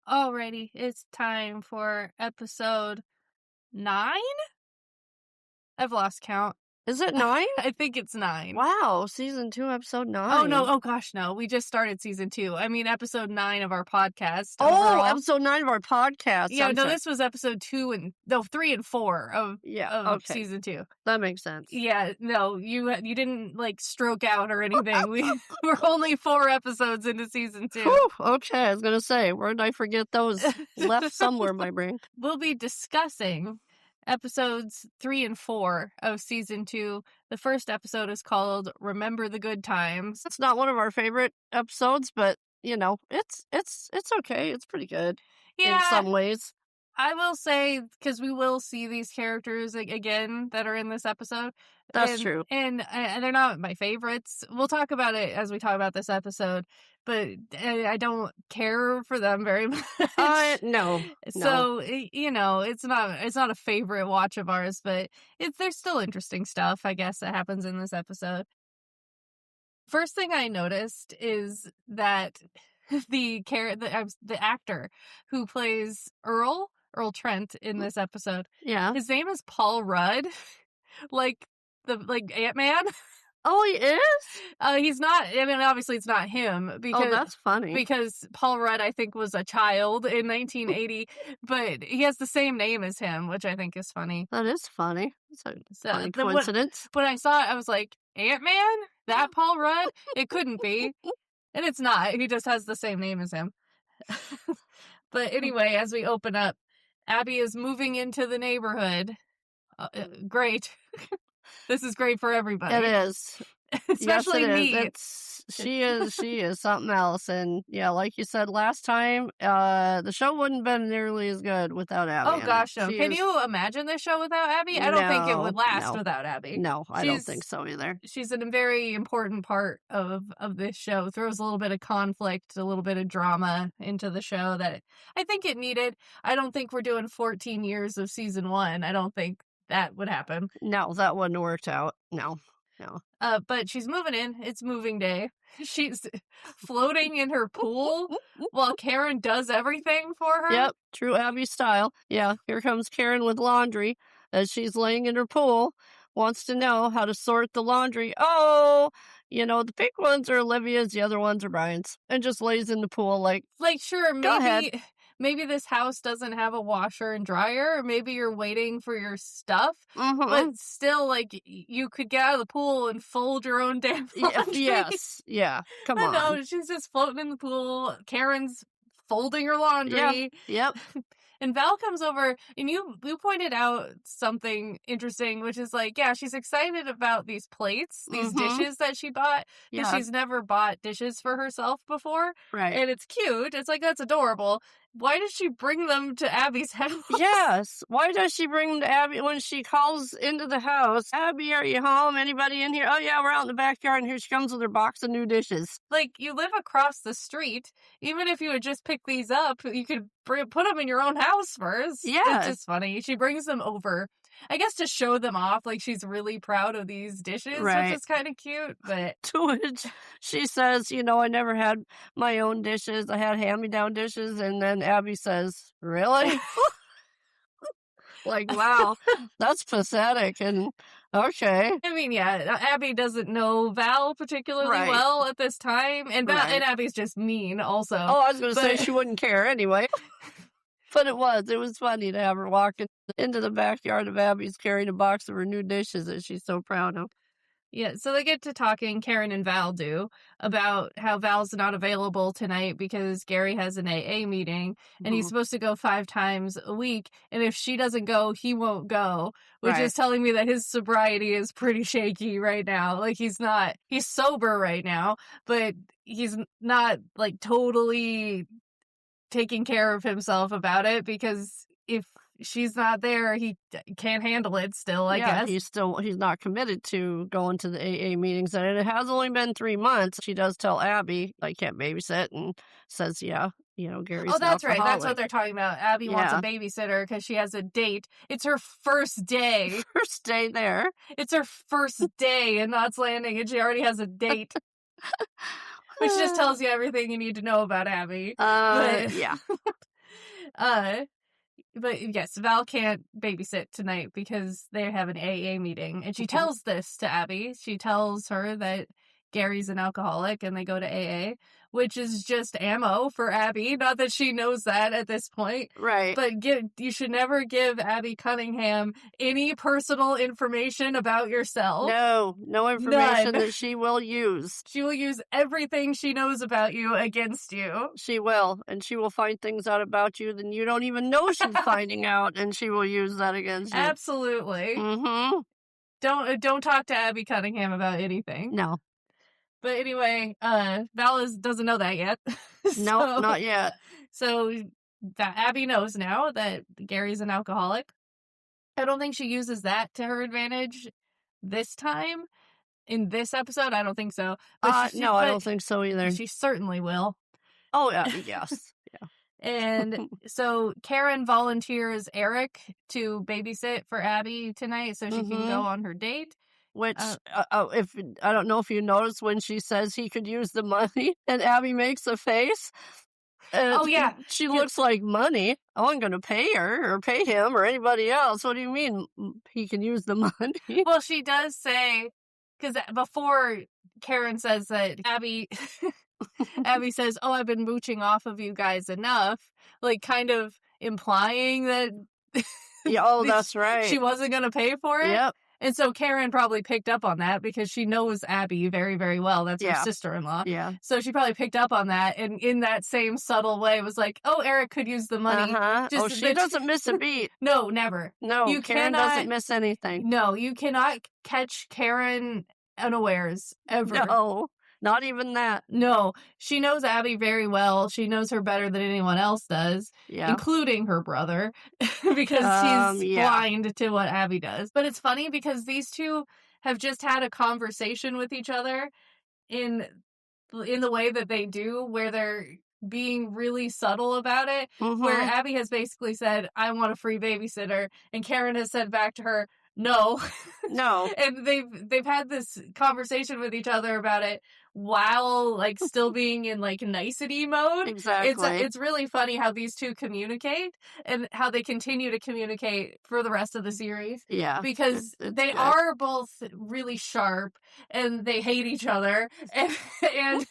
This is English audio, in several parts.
Alrighty, it's time for episode 9? I've lost count. Is it 9? I think it's 9. Wow, season 2, episode 9. Oh, no. Oh, gosh, no. We just started season 2. I mean, episode 9 of our podcast. Oh, overall. episode 9 of our podcast. Yeah, no, this was episode 3 and 4 of okay. season 2. That makes sense. Yeah, no, you didn't, stroke out or anything. We're only 4 episodes into season 2. Whew, okay, I was going to say, where did I forget those? Left somewhere in my brain. We'll be discussing episodes 3 and 4 of season 2. The first episode is called Remember the Good Times. It's not one of our favorite episodes, but it's okay. It's pretty good in some ways. I will say, because we will see these characters again that are in this episode. That's true. And they're not my favorites. We'll talk about it as we talk about this episode, but I don't care for them very much. No. So, it's not a favorite watch of ours, but there's still interesting stuff, I guess, that happens in this episode. First thing I noticed is that the actor who plays Earl Trent in this episode. Yeah. His name is Paul Rudd. like Ant-Man. Oh, he is? He's not, I mean, obviously it's not him. Oh, that's funny. Because Paul Rudd, I think, was a child in 1980, but he has the same name as him, which I think is funny. That is funny. It's a funny coincidence. When I saw it, I was like, Ant-Man? That Paul Rudd? It couldn't be. And it's not. He just has the same name as him. But anyway, as we open up, Abby is moving into the neighborhood. Great. This is great for everybody. It is. Especially yes, it me. Is. She is something else. And yeah, like you said last time, the show wouldn't have been nearly as good without Abby. Oh gosh, no. Can you imagine this show without Abby? I don't think it would last without Abby. No, I don't think so either. She's a very important part of this show. Throws a little bit of conflict, a little bit of drama into the show that I think it needed. I don't think we're doing 14 years of season 1. I don't think that would happen. No, that wouldn't have worked out. No. But she's moving in. It's moving day. She's floating in her pool while Karen does everything for her. Yep, true Abby style. Yeah, here comes Karen with laundry as she's laying in her pool. Wants to know how to sort the laundry. Oh, the pink ones are Olivia's, the other ones are Brian's. And just lays in the pool like sure, maybe this house doesn't have a washer and dryer, or maybe you're waiting for your stuff, but still, you could get out of the pool and fold your own damn laundry. Yes, yeah, come on. No, she's just floating in the pool. Karen's folding her laundry. Yep. And Val comes over, and you pointed out something interesting, which is she's excited about these plates, these dishes that she bought, because she's never bought dishes for herself before. Right. And it's cute. It's that's adorable. Why does she bring them to Abby's house? Yes. Why does she bring them to Abby when she calls into the house? Abby, are you home? Anybody in here? Oh, yeah, we're out in the backyard, and here she comes with her box of new dishes. You live across the street. Even if you would just pick these up, you could put them in your own house first. Yeah. It's just funny. She brings them over, I guess, to show them off, she's really proud of these dishes, right, which is kind of cute, but... To which she says, I never had my own dishes. I had hand-me-down dishes, and then Abby says, really? Wow, that's pathetic, and okay. I mean, yeah, Abby doesn't know Val particularly well at this time, and and Abby's just mean, also. Oh, I was going to say she wouldn't care anyway. But it was funny to have her walking into the backyard of Abby's carrying a box of her new dishes that she's so proud of. Yeah, so they get to talking, Karen and Val do, about how Val's not available tonight because Gary has an AA meeting, and he's supposed to go 5 times a week, and if she doesn't go, he won't go, which is telling me that his sobriety is pretty shaky right now. He's sober right now, but he's not, totally taking care of himself about it, because if she's not there, he can't handle it still, I guess. He's not committed to going to the AA meetings, and it has only been 3 months. She does tell Abby, I can't babysit, and says, Gary's Oh, that's right. That's what they're talking about. Abby wants a babysitter because she has a date. It's her first day. First day there. It's her first day in Knots Landing, and she already has a date. Which just tells you everything you need to know about Abby. Yeah. But yes, Val can't babysit tonight because they have an AA meeting. And she tells this to Abby. She tells her that Gary's an alcoholic and they go to AA, which is just ammo for Abby. Not that she knows that at this point. Right. But you should never give Abby Cunningham any personal information about yourself. No information None. that she will use. She will use everything she knows about you against you. She will, and she will find things out about you that you don't even know she's finding out, and she will use that against you. Absolutely. Mm-hmm. Don't talk to Abby Cunningham about anything. No. But anyway, Val doesn't know that yet. No, not yet. So that Abby knows now that Gary's an alcoholic. I don't think she uses that to her advantage this time. In this episode, I don't think so. But no, I don't think so either. She certainly will. Oh, yeah, yes. Yeah. And so Karen volunteers Eric to babysit for Abby tonight so she can go on her date. Which, if I don't know if you noticed when she says he could use the money, and Abby makes a face. Oh, yeah. She looks like money. Oh, I'm going to pay her or pay him or anybody else. What do you mean he can use the money? Well, she does say, because before Karen says that Abby says, oh, I've been mooching off of you guys enough, like kind of implying that Yeah, that's right. She wasn't going to pay for it. Yep. And so Karen probably picked up on that because she knows Abby very, very well. That's her sister-in-law. Yeah. So she probably picked up on that and in that same subtle way was like, oh, Eric could use the money. She doesn't miss a beat. No, never. No, Karen doesn't miss anything. No, you cannot catch Karen unawares ever. No, not even that. No, she knows Abby very well. She knows her better than anyone else does, including her brother, because he's blind to what Abby does. But it's funny because these two have just had a conversation with each other in the way that they do, where they're being really subtle about it, where Abby has basically said, I want a free babysitter, and Karen has said back to her, no. And they've had this conversation with each other about it while like still being in like nicety mode. Exactly. It's really funny how these two communicate and how they continue to communicate for the rest of the series. Yeah. Because they are both really sharp and they hate each other and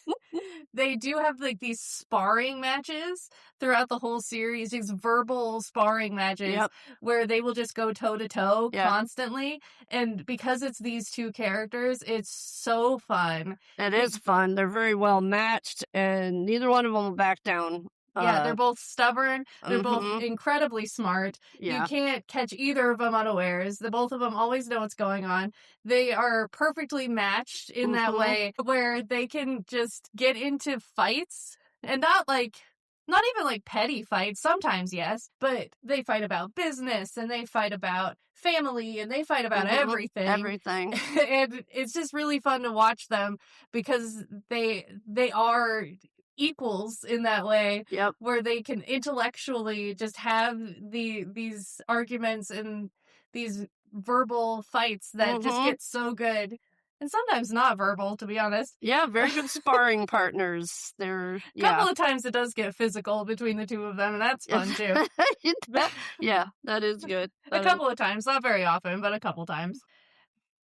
they do have like these sparring matches throughout the whole series, these verbal sparring matches where they will just go toe to toe constantly. And because it's these two characters, it's so fun. It is fun. They're very well matched, and neither one of them will back down. Yeah, they're both stubborn. They're both incredibly smart. Yeah. You can't catch either of them unawares. The both of them always know what's going on. They are perfectly matched in that way where they can just get into fights and not even like petty fights. Sometimes, yes, but they fight about business and they fight about family and they fight about everything. And it's just really fun to watch them because they are equals in that way where they can intellectually just have these arguments and these verbal fights that just get so good. And sometimes not verbal, to be honest. Yeah, very good sparring partners. They're a couple of times it does get physical between the two of them, and that's fun too. Yeah, that is good. A couple of times, not very often, but a couple times.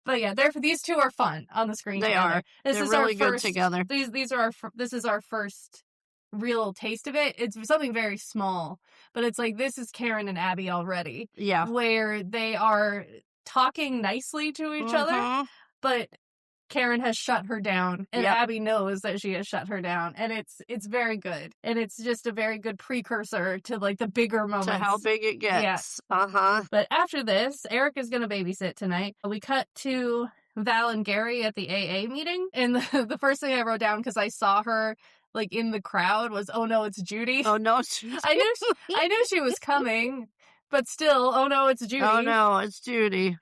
But yeah, these two are fun on the screen. They together. are. They're really good together. This is our first real taste of it. It's something very small, but it's like this is Karen and Abby already. Yeah, where they are talking nicely to each other, but Karen has shut her down, and Abby knows that she has shut her down, and it's very good, and it's just a very good precursor to like the bigger moments. To how big it gets. Yeah. But after this, Eric is going to babysit tonight. We cut to Val and Gary at the AA meeting, and the first thing I wrote down because I saw her like in the crowd was, oh no, it's Judy. Oh no, it's Judy. I knew she was coming, but still, oh no, it's Judy. Oh no, it's Judy.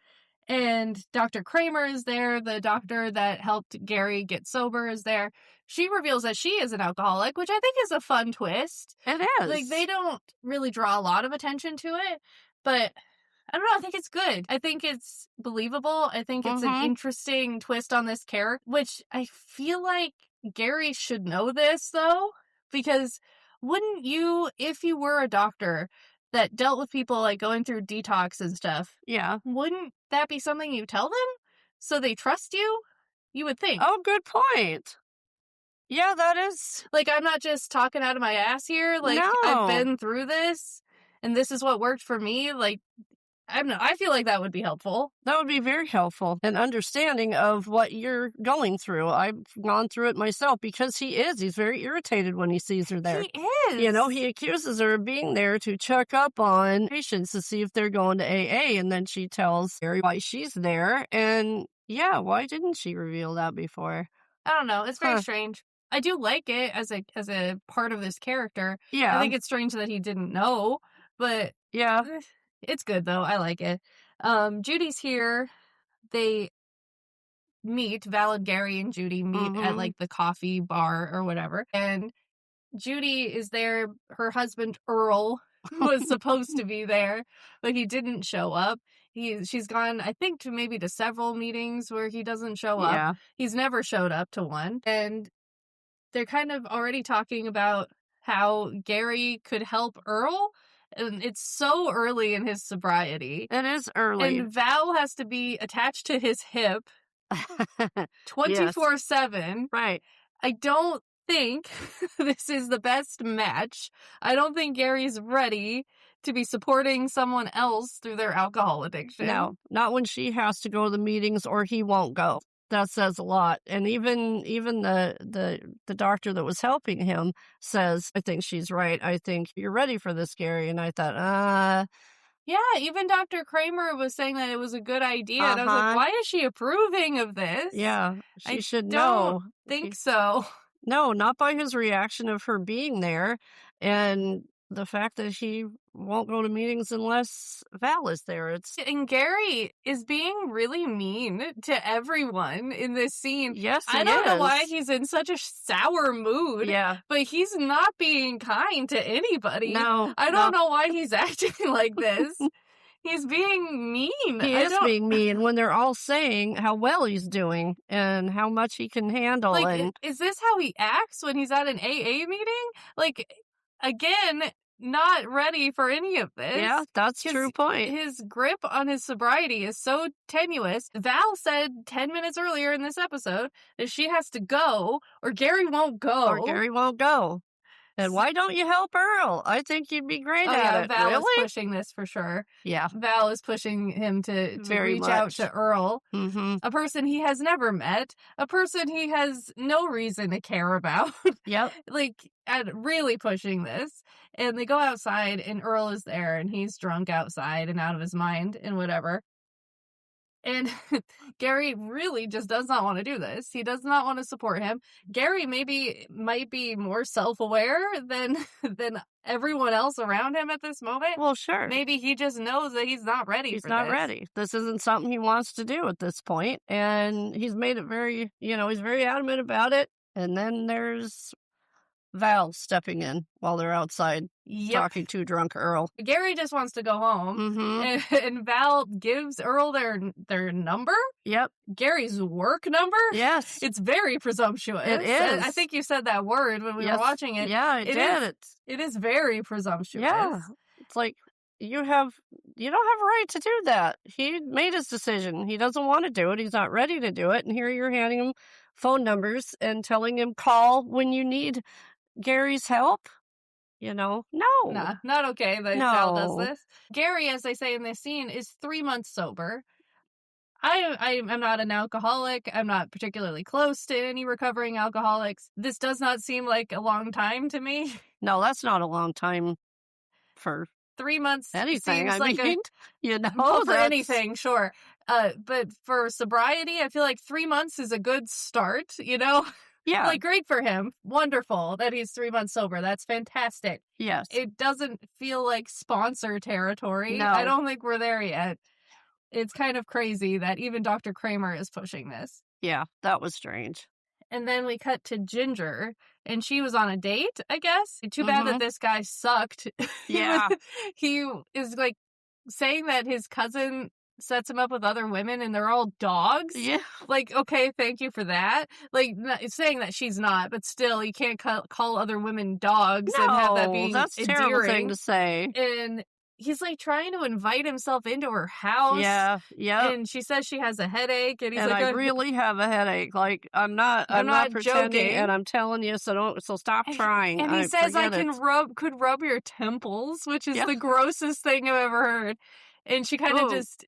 And Dr. Kramer is there, the doctor that helped Gary get sober is there. She reveals that she is an alcoholic, which I think is a fun twist. It is. Like, they don't really draw a lot of attention to it, but I don't know, I think it's good. I think it's believable. I think it's an interesting twist on this character, which I feel like Gary should know this, though, because Wouldn't you, if you were a doctor that dealt with people, like, going through detox and stuff, Yeah. wouldn't that be something you tell them so they trust you? You would think. Oh, good point. Yeah, that is. Like, I'm not just talking out of my ass here, like, I've No. been through this, and this is what worked for me, like, I feel like that would be helpful. That would be very helpful and understanding of what you're going through. I've gone through it myself because he is. He's very irritated when he sees her there. He is. He accuses her of being there to check up on patients to see if they're going to AA. And then she tells Harry why she's there. And yeah, why didn't she reveal that before? I don't know, it's very Huh. strange. I do like it as a part of this character. I Yeah. think it's strange that he didn't know, but Yeah. it's good though. I like it. Judy's here. They meet, Val and Gary and Judy meet at Mm-hmm. like the coffee bar or whatever. And Judy is there. Her husband Earl was supposed to be there, but he didn't show up. She's gone, I think, to maybe to several meetings where he doesn't show up. Yeah. He's never showed up to one. And they're kind of already talking about how Gary could help Earl. And it's so early in his sobriety. It is early. And Val has to be attached to his hip Yes. 24/7. Right. I don't think this is the best match. I don't think Gary's ready to be supporting someone else through their alcohol addiction. No, not when she has to go to the meetings or he won't go. That says a lot. And even the doctor that was helping him says, I think she's right. I think you're ready for this, Gary. And I thought, Yeah, even Dr. Kramer was saying that it was a good idea. And I was like, why is she approving of this? yeah, she I should don't know. think so. No, not by his reaction of her being there and the fact that he won't go to meetings unless Val is there. It's And Gary is being really mean to everyone in this scene. yes, I don't know why he's in such a sour mood. Yeah. But he's not being kind to anybody. No. I don't know why he's acting like this. He's being mean. He is being mean when they're all saying how well he's doing and how much he can handle. Like, And is this how he acts when he's at an AA meeting? Like, again, not ready for any of this. yeah, that's true point. His grip on his sobriety is so tenuous. Val said 10 minutes earlier in this episode that she has to go or Gary won't go. And why don't you help Earl? I think you'd be great at it. Val is Really? pushing this for sure. Yeah, Val is pushing him to very reach out much. to Earl, Mm-hmm. a person he has never met, a person he has no reason to care about. Yep. Like, really pushing this. And they go outside, and Earl is there, and he's drunk outside and out of his mind and whatever. And Gary really just does not want to do this. He does not want to support him. Gary might be more self-aware than everyone else around him at this moment. Well, sure. Maybe he just knows that he's not ready He's for not this. ready. This isn't something he wants to do at this point, and he's made it very, he's very adamant about it. And then there's Val stepping in while they're outside talking to drunk Earl. Gary just wants to go home, Mm-hmm. and Val gives Earl their number. Yep. Gary's work number. Yes. It's very presumptuous. It is. I think you said that word when we were watching it. Yeah, I did. It is very presumptuous. Yeah. It's like you don't have a right to do that. He made his decision. He doesn't want to do it. He's not ready to do it. And here you're handing him phone numbers and telling him call when you need Gary's help. No. Nah, not okay that Val does No. this. Gary, as they say in this scene, is 3 months sober. I'm not an alcoholic. I'm not particularly close to any recovering alcoholics. This does not seem like a long time to me. No, that's not a long time for 3 months anything. seems like well, for anything, sure. But for sobriety, I feel like 3 months is a good start, Yeah. Like, great for him. Wonderful that he's 3 months sober. That's fantastic. Yes. It doesn't feel like sponsor territory. No. I don't think we're there yet. It's kind of crazy that even Dr. Kramer is pushing this. Yeah, that was strange. And then we cut to Ginger, and she was on a date, I guess. Too bad that this guy sucked. Yeah. He is, like, saying that his cousin sets him up with other women and they're all dogs. Yeah. Like, okay, thank you for that. Like, it's saying that she's not, but still, you can't call other women dogs and have that No, being that's a terrible thing endearing. to say. And he's like trying to invite himself into her house. Yeah, yep. And she says she has a headache, and he's And like, I really have a headache. Like, I'm not pretending, joking. and I'm telling you, so stop trying. And he says, I could rub your temples, which is Yeah. the grossest thing I've ever heard. And she kind of just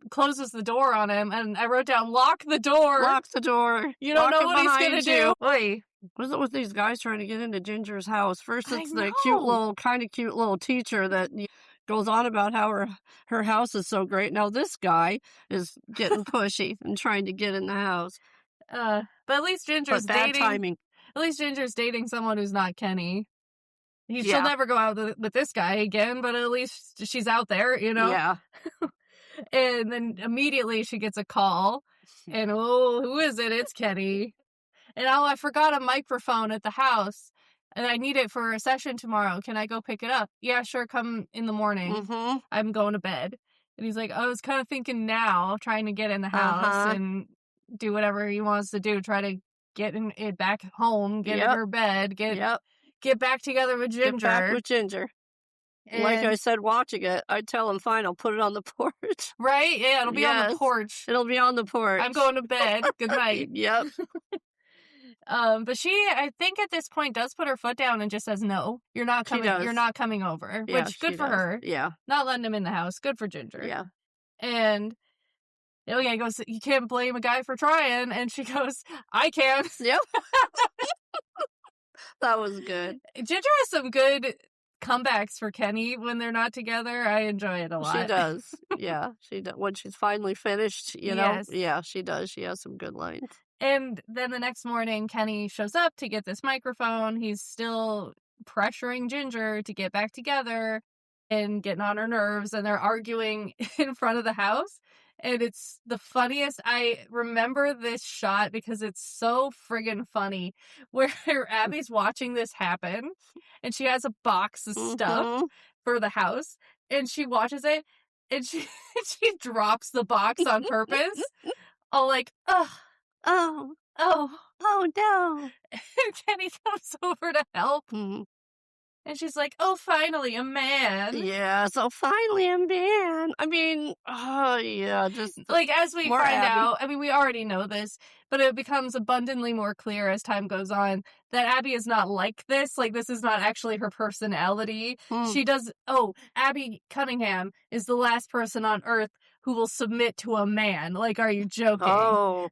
closes the door on him, and I wrote down, lock the door. Lock the door. You don't know what he's behind gonna you. do. Oy. What's it with these guys trying to get into Ginger's house? First, I it's the know. cute little teacher that goes on about how her house is so great. Now this guy is getting pushy and trying to get in the house. But at least Ginger's But bad dating. timing. At least Ginger's dating someone who's not Kenny. She'll Yeah. never go out with this guy again, but at least she's out there, you know? Yeah. And then immediately she gets a call, and who is it? It's Kenny. And I forgot a microphone at the house, and I need it for a session tomorrow. Can I go pick it up? Yeah, sure, come in the morning. Mm-hmm. I'm going to bed. And he's like, I was kind of thinking now, trying to get in the house and do whatever he wants to do, try to get it back home, get in her bed, get back together with Ginger. Get back with Ginger. And like I said, watching it, I'd tell him, fine, I'll put it on the porch. Right? Yeah, it'll be on the porch. It'll be on the porch. I'm going to bed. Good night. Yep. But she, I think at this point, does put her foot down and just says, no, you're not coming. You're not coming over. Yeah, which, good for her. Yeah. Not letting him in the house. Good for Ginger. Yeah. And he goes, you can't blame a guy for trying. And she goes, I can. Yep. That was good. Ginger has some good comebacks for Kenny when they're not together. I enjoy it a lot. She does. Yeah. She does. When she's finally finished, you know? Yes. Yeah, she does. She has some good lines. And then the next morning, Kenny shows up to get this microphone. He's still pressuring Ginger to get back together and getting on her nerves. And they're arguing in front of the house. And it's the funniest. I remember this shot because it's so friggin' funny, where Abby's watching this happen. And she has a box of stuff for the house. And she watches it. And she drops the box on purpose. All like, ugh. Oh no. And Kenny comes over to help. Mm-hmm. And she's like, oh, finally, a man. Yeah, so finally a man. I mean, just... Like, as we find Abby. out, I mean, we already know this, but it becomes abundantly more clear as time goes on that Abby is not like this. Like, this is not actually her personality. Abby Cunningham is the last person on Earth who will submit to a man. Like, are you joking? Oh.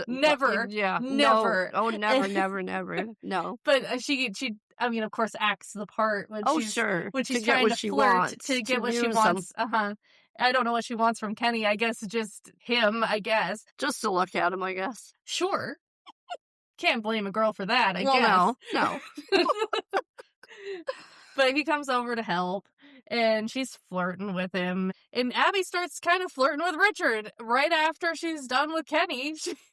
Never. Yeah. Never. No. Oh, never. No. But she I mean, of course, acts the part when she's trying to flirt to get what she wants. I don't know what she wants from Kenny. I guess just him, I guess. Just to look at him, I guess. Sure. Can't blame a girl for that, I guess. No. But he comes over to help, and she's flirting with him. And Abby starts kind of flirting with Richard right after she's done with Kenny. She's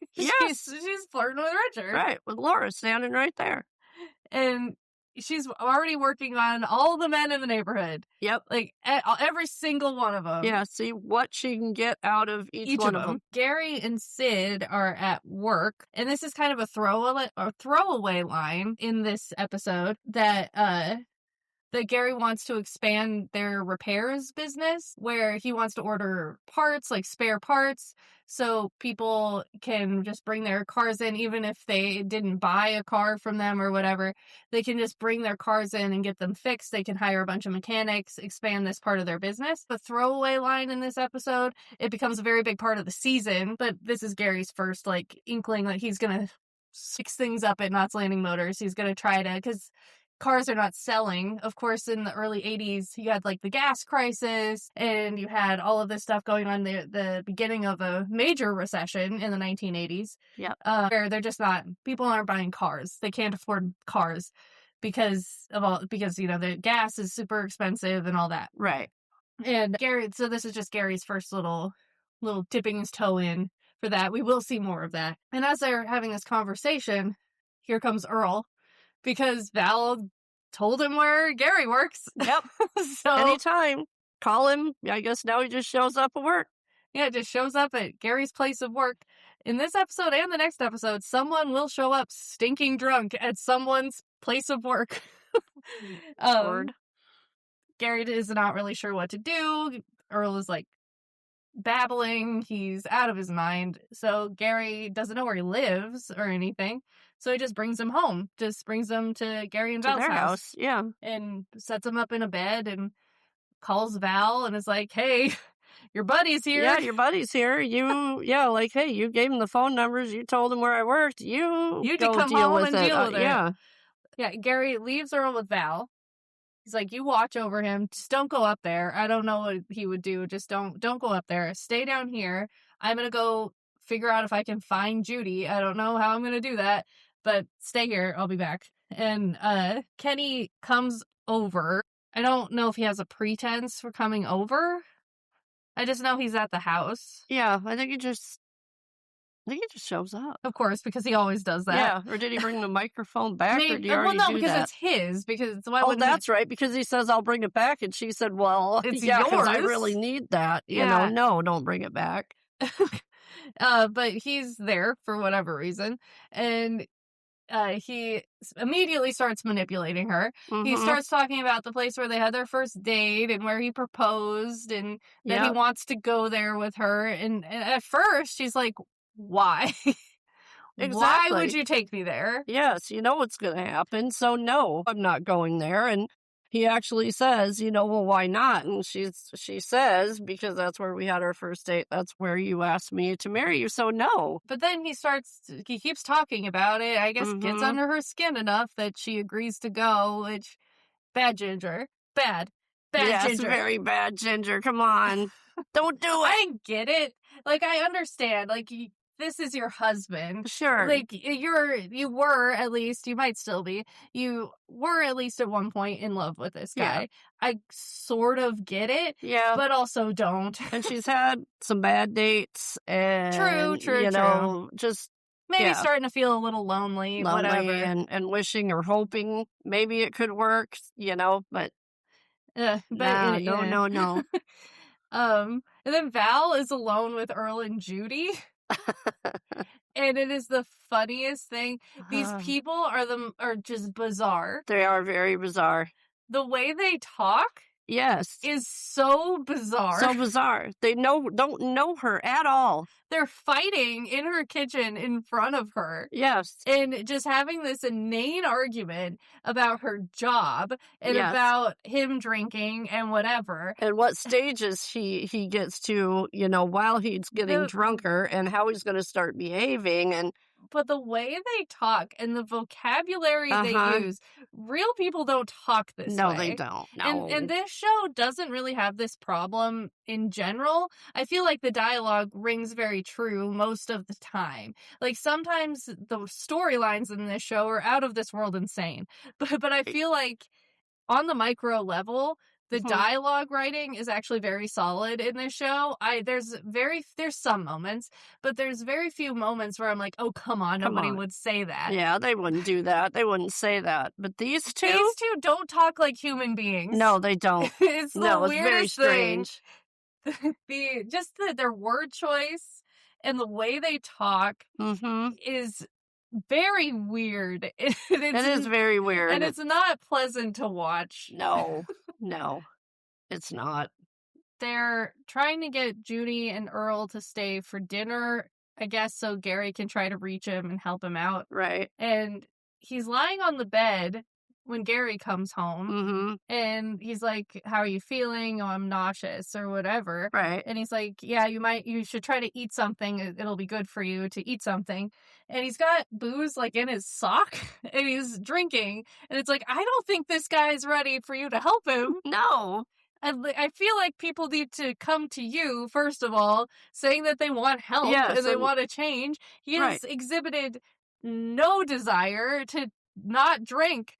flirting with Richard. Right, with Laura standing right there. And she's already working on all the men in the neighborhood. Yep. Like, every single one of them. Yeah, see what she can get out of each one of them. Gary and Sid are at work, and this is kind of a throwaway line in this episode that Gary wants to expand their repairs business, where he wants to order parts, like spare parts, so people can just bring their cars in, even if they didn't buy a car from them or whatever. They can just bring their cars in and get them fixed. They can hire a bunch of mechanics, expand this part of their business. The throwaway line in this episode, it becomes a very big part of the season, but this is Gary's first, like, inkling that he's going to fix things up at Knott's Landing Motors. He's going to try to, because cars are not selling. Of course, in the early 80s, you had like the gas crisis, and you had all of this stuff going on the beginning of a major recession in the 1980s. Yeah. Where they're just not, people aren't buying cars. They can't afford cars because the gas is super expensive and all that. Right. And so this is just Gary's first little dipping his toe in for that. We will see more of that. And as they're having this conversation, here comes Earl, because Val told him where Gary works. Yep. So anytime. call him. I guess now he just shows up at work. Yeah, it just shows up at Gary's place of work. In this episode and the next episode, someone will show up stinking drunk at someone's place of work. Word. Gary is not really sure what to do. Earl is like babbling. He's out of his mind. So Gary doesn't know where he lives or anything. So he just brings him home. Just brings him to Gary and To Val's their house. Yeah. and sets him up in a bed and calls Val and is like, "Hey, your buddy's here." Yeah, your buddy's here. Like, hey, you gave him the phone numbers. You told him where I worked. You can go come deal home with and it. deal with it. Yeah. Yeah, Gary leaves Earl with Val. He's like, "You watch over him. Just don't go up there. I don't know what he would do. Just don't go up there. Stay down here. I'm gonna go figure out if I can find Judy. I don't know how I'm gonna do that, but stay here. I'll be back." And Kenny comes over. I don't know if he has a pretense for coming over. I just know he's at the house. Yeah, I think he just shows up. Of course, because he always does that. Yeah, or did he bring the microphone back, or did he already well, no, do because that? it's his. Because why Oh, would that's right, because he says, I'll bring it back, and she said, well, It's yeah, 'cause I yours. really need that. Yeah. No, don't bring it back. But he's there for whatever reason, and he immediately starts manipulating her. He starts talking about the place where they had their first date and where he proposed, and that he wants to go there with her. And at first, she's like, "Why? Why would you take me there?" Yes, you know what's going to happen, so no, I'm not going there. And he actually says, well, why not? And she says, because that's where we had our first date. That's where you asked me to marry you, so no. But then he keeps talking about it. I guess gets under her skin enough that she agrees to go, which, bad Ginger. Bad yes, Ginger. Very bad Ginger. Come on. Don't do it. I get it. Like, I understand. Like, this is your husband. Sure. Like, you were, at least, you might still be, you were at least at one point in love with this guy. Yeah. I sort of get it. Yeah. But also don't. And she's had some bad dates. And, True. Just maybe starting to feel a little lonely whatever. And wishing or hoping maybe it could work, but no. And then Val is alone with Earl and Judy. And it is the funniest thing. These people are just bizarre. They are very bizarre. The way they talk, yes, is so bizarre. So bizarre. They don't know her at all. They're fighting in her kitchen in front of her. Yes. And just having this inane argument about her job and about him drinking and whatever. And what stages he gets to, while he's getting drunker, and how he's going to start behaving. But the way they talk and the vocabulary they use, real people don't talk this way. No, they don't. No. And this show doesn't really have this problem in general. I feel like the dialogue rings very true most of the time. Like, sometimes the storylines in this show are out of this world insane. But I feel like on the micro level, the dialogue writing is actually very solid in this show. There's some moments, but there's very few moments where I'm like, oh, come on, nobody would say that. Yeah, they wouldn't do that. They wouldn't say that. But these two don't talk like human beings. No, they don't. It's the weirdest very strange. Their word choice and the way they talk is very weird. It is very weird. And it's not pleasant to watch. No, it's not. They're trying to get Judy and Earl to stay for dinner, I guess, so Gary can try to reach him and help him out. Right. And he's lying on the bed when Gary comes home, and he's like, how are you feeling? Oh, I'm nauseous or whatever. Right. And he's like, yeah, you should try to eat something. It'll be good for you to eat something. And he's got booze like in his sock and he's drinking. And it's like, I don't think this guy's ready for you to help him. No. I feel like people need to come to you, first of all, saying that they want help and they want to change. He has exhibited no desire to not drink.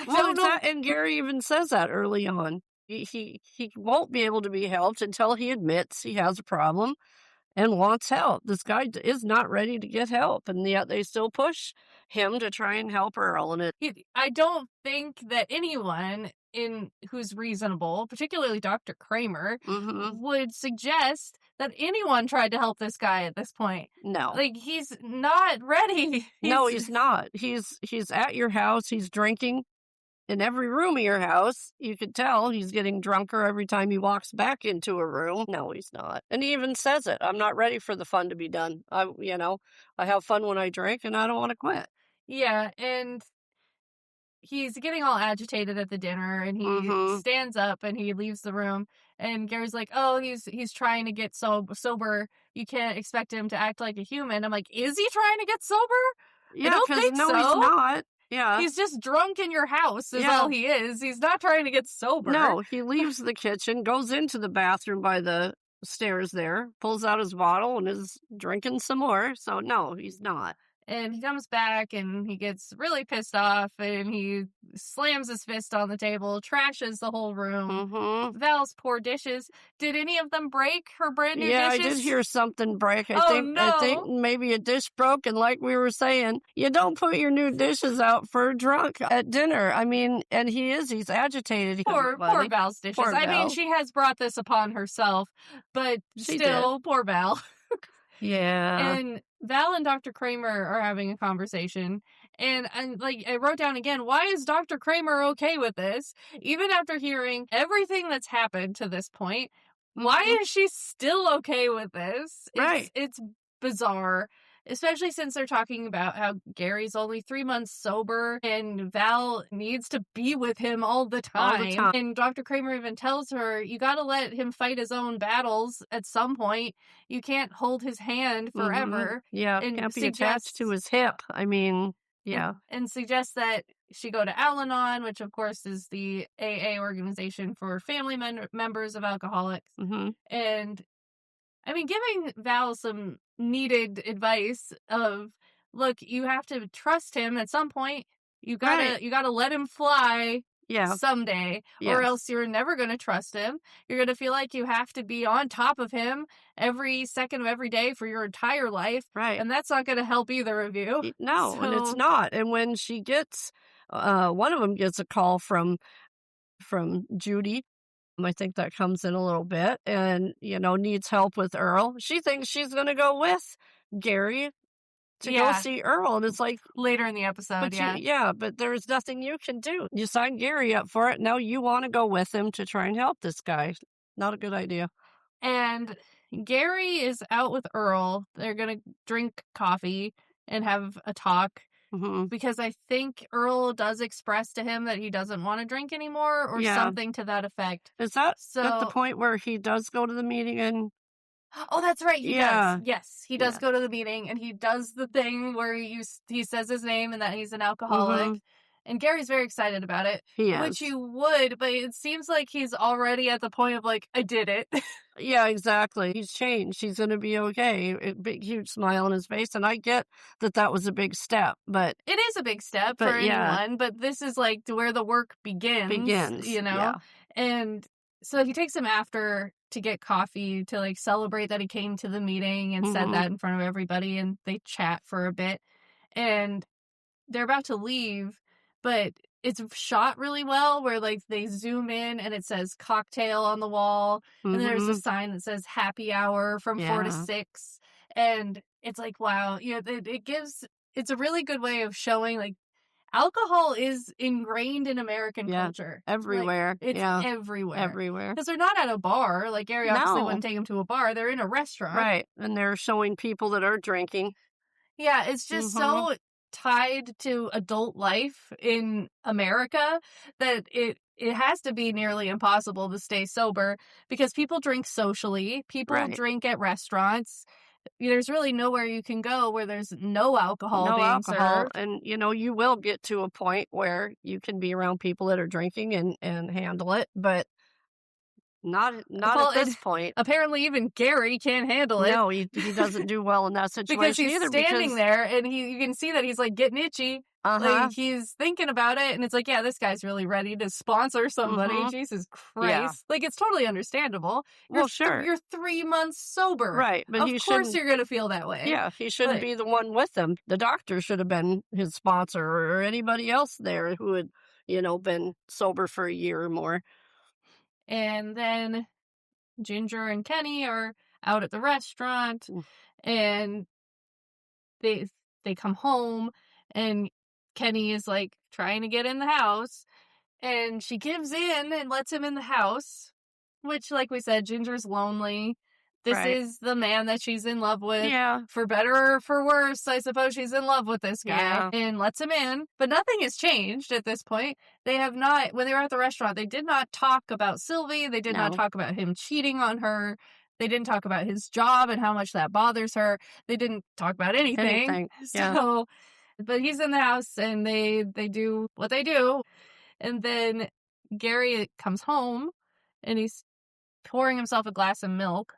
And Gary even says that early on. He won't be able to be helped until he admits he has a problem. and wants help. This guy is not ready to get help, and yet they still push him to try and help Earl. And I don't think that anyone in who's reasonable, particularly Dr. Kramer, would suggest that anyone tried to help this guy at this point. No. Like, he's not ready. No, he's not. He's at your house. He's drinking in every room of your house. You could tell he's getting drunker every time he walks back into a room. No, he's not. And he even says it. I'm not ready for the fun to be done. I have fun when I drink, and I don't want to quit. Yeah, and he's getting all agitated at the dinner, and he stands up and he leaves the room, and Gary's like, oh, he's trying to get sober. You can't expect him to act like a human. I'm like, is he trying to get sober? Yeah, I don't think no, so. he's not. Yeah. He's just drunk in your house is all he is. He's not trying to get sober. No, he leaves the kitchen, goes into the bathroom by the stairs there, pulls out his bottle and is drinking some more. So no, he's not. And he comes back and he gets really pissed off and he slams his fist on the table, trashes the whole room. Val's poor dishes. Did any of them break? Her brand new dishes? Yeah, I did hear something break. I think maybe a dish broke. And like we were saying, you don't put your new dishes out for a drunk at dinner. I mean, and he's agitated. Poor Val's dishes. Poor Val. I mean, she has brought this upon herself, but still, poor Val. Yeah. And Val and Dr. Kramer are having a conversation. And I wrote down again, why is Dr. Kramer okay with this? Even after hearing everything that's happened to this point, why is she still okay with this? It's bizarre. Especially since they're talking about how Gary's only 3 months sober and Val needs to be with him all the time. And Dr. Kramer even tells her, you got to let him fight his own battles at some point. You can't hold his hand forever. Yeah, and can't be attached to his hip. I mean, yeah. And suggests that she go to Al-Anon, which of course is the AA organization for family members of alcoholics. And I mean, giving Val some needed advice of, look, you have to trust him at some point. You gotta let him fly someday, or else you're never gonna trust him. You're gonna feel like you have to be on top of him every second of every day for your entire life. Right. And that's not gonna help either of you. No, and it's not. And when she gets one of them gets a call from Judy. I think that comes in a little bit and, needs help with Earl. She thinks she's going to go with Gary to go see Earl. And it's like later in the episode. But there's nothing you can do. You signed Gary up for it. Now you want to go with him to try and help this guy. Not a good idea. And Gary is out with Earl. They're going to drink coffee and have a talk. Because I think Earl does express to him that he doesn't want to drink anymore or something to that effect. Is that at the point where he does go to the meeting and... Oh, that's right. He does. Yes, he does go to the meeting and he does the thing where he says his name and that he's an alcoholic. And Gary's very excited about it. He is. Which you would, but it seems like he's already at the point of like, I did it. Yeah, exactly. He's changed. He's going to be okay. A big, huge smile on his face. And I get that was a big step, but... It is a big step for anyone, but this is like where the work begins. Yeah. And so he takes him after to get coffee to like celebrate that he came to the meeting and said that in front of everybody, and they chat for a bit. And they're about to leave, but it's shot really well where like they zoom in and it says cocktail on the wall and there's a sign that says happy hour from 4 to 6, and it's like, wow, it's a really good way of showing like alcohol is ingrained in American culture everywhere. Like, it's everywhere because they're not at a bar. Like Gary obviously wouldn't take him to a bar. They're in a restaurant, right? And they're showing people that are drinking. Yeah, it's just so tied to adult life in America that it has to be nearly impossible to stay sober because people drink socially, people drink at restaurants. There's really nowhere you can go where there's no alcohol served. And you will get to a point where you can be around people that are drinking and handle it, but Not Well, at this and point. apparently even Gary can't handle it. No, he doesn't do well in that Because situation he's either standing because there and you can see that he's like getting itchy. uh-huh. Like he's thinking about it and it's like, yeah, this guy's really ready to sponsor somebody. Mhm. Jesus Yeah. Christ. Like it's totally understandable. Well, sure. You're 3 months sober. Right, but Of he course shouldn't you're going to feel that way. yeah, he shouldn't But be the one with them. The doctor should have been his sponsor or anybody else there who had, been sober for a year or more. and then Ginger and Kenny are out at the restaurant Mm, and they they come home and Kenny is like trying to get in the house and she gives in and lets him in the house, which like we said, Ginger's lonely. This right. is the man that she's in love with. Yeah. For better or for worse, I suppose she's in love with this guy Yeah. and lets him in. But nothing has changed at this point. They have not, when they were at the restaurant, they did not talk about Sylvie. They did not No. talk about him cheating on her. They didn't talk about his job and how much that bothers her. They didn't talk about anything. Anything. Yeah. So, but he's in the house and they do what they do. And then Gary comes home and he's pouring himself a glass of milk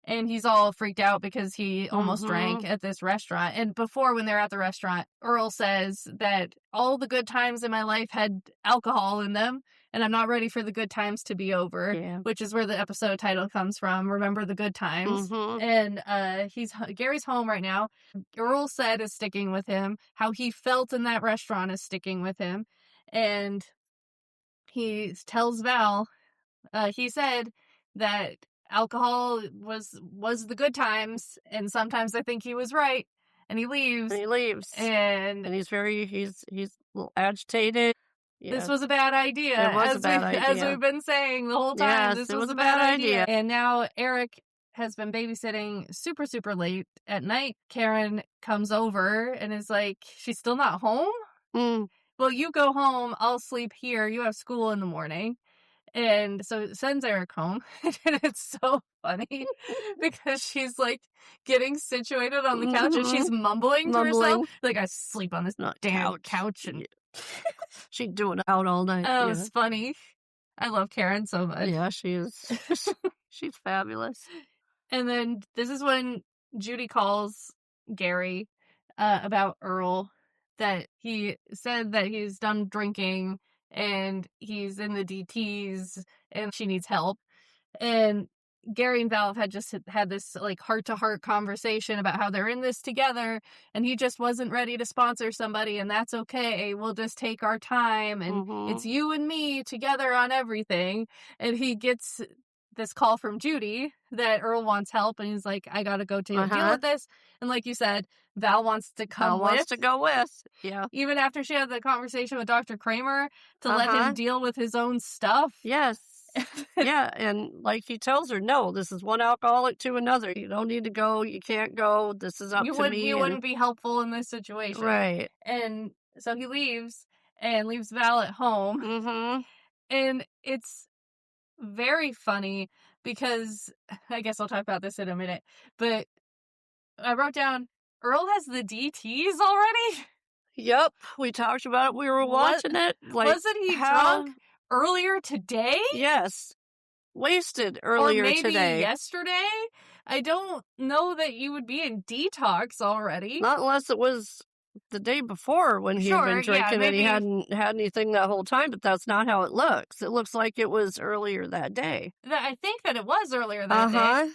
and he's all freaked out because he almost drank Mhm. at this restaurant. And before, when they're at the restaurant, Earl says that all the good times in my life had alcohol in them and I'm not ready for the good times to be over, Yeah. which is where the episode title comes from, Remember the Good Times. Mhm. And Gary's home right now. Earl said is sticking with him. How he felt in that restaurant is sticking with him. And he tells Val, he said that alcohol was the good times, and sometimes I think he was right. And he leaves, And he leaves. and And he's a little agitated. this Yeah. was a bad idea. It was a bad As idea. we've been saying the whole time, Yes, this it was was a a bad bad idea. idea. And now Eric has been babysitting super, super late at night. Karen comes over and is like, she's still not home? Mm. Well, you go home, I'll sleep here. You have school in the morning. And so it sends Eric home. And it's so funny because she's like getting situated on the couch and she's Mhm. mumbling to herself. Mumbling. Like, I sleep on this Not damn couch. And Yeah. She'd do it out all night. oh, Yeah. it's funny. I love Karen so much. Yeah, she is. She's fabulous. And then this is when Judy calls Gary about Earl, that he said that he's done drinking and he's in the DTs and she needs help. And Gary and Val had just had this like heart-to-heart conversation about how they're in this together and he just wasn't ready to sponsor somebody and that's okay. We'll just take our time and it's Mhm. you and me together on everything. And he gets this call from Judy that Earl wants help and he's like, I gotta go deal Uh-huh. with this. And like you said, Val wants to come Val wants with. to go with. Yeah. Even after she had the conversation with Dr. Kramer to let Uh-huh. him deal with his own stuff. Yes. Yeah, and like he tells her, no, this is one alcoholic to another. You don't need to go. You can't go. This is up to me. You wouldn't be helpful in this situation. Right. And so he leaves and leaves Val at home. Mm-hmm. And it's very funny because I guess I'll talk about this in a minute. But I wrote down Earl has the DTs already. Yep. We talked about it. We were watching it. Like, wasn't he drunk earlier today? Yes. Wasted earlier or maybe today. Yesterday? I don't know that you would be in detox already. Not unless it was the day before when he had been drinking and he hadn't had anything that whole time, but that's not how it looks. It looks like it was earlier that day. I think that it was earlier that day.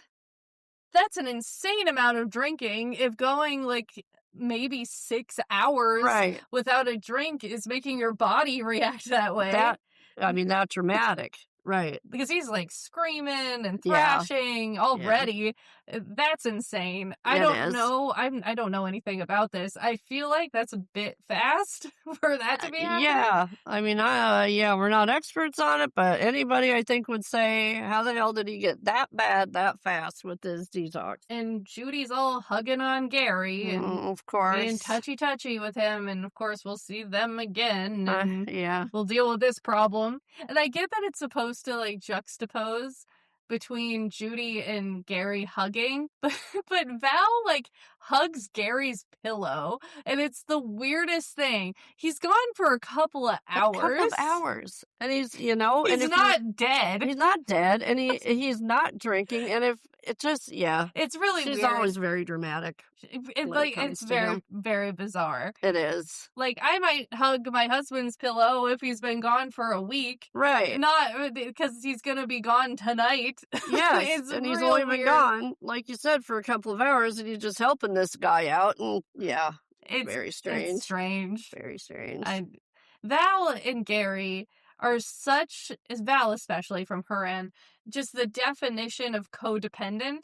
That's an insane amount of drinking if going like maybe 6 hours without a drink is making your body react that way. That's dramatic. Right. Because he's like screaming and thrashing already. Yeah. That's insane. I don't know. I don't know anything about this. I feel like that's a bit fast for that to be happening. Yeah. We're not experts on it, but anybody I think would say, how the hell did he get that bad that fast with his detox? And Judy's all hugging on Gary and of course being touchy with him, and of course we'll see them again and we'll deal with this problem. And I get that it's supposed to like juxtapose between Judy and Gary hugging, but Val like hugs Gary's pillow, and it's the weirdest thing. He's gone for a couple of A couple of hours. hours. And he's, and He's if you're not dead. he's not dead, and he's not drinking, and if it just It's really she's weird. always very dramatic when Like, it comes it's to very, him. very bizarre. It is. Like, I might hug my husband's pillow if he's been gone for a week. Right. Not because he's gonna be gone tonight. Yes, It's and he's real only been weird. gone, like you said, for a couple of hours, and he's just helping this guy out, and yeah, It's very It's strange. strange. Very strange. Val and Gary are such, as Val especially from her end, just the definition of codependent.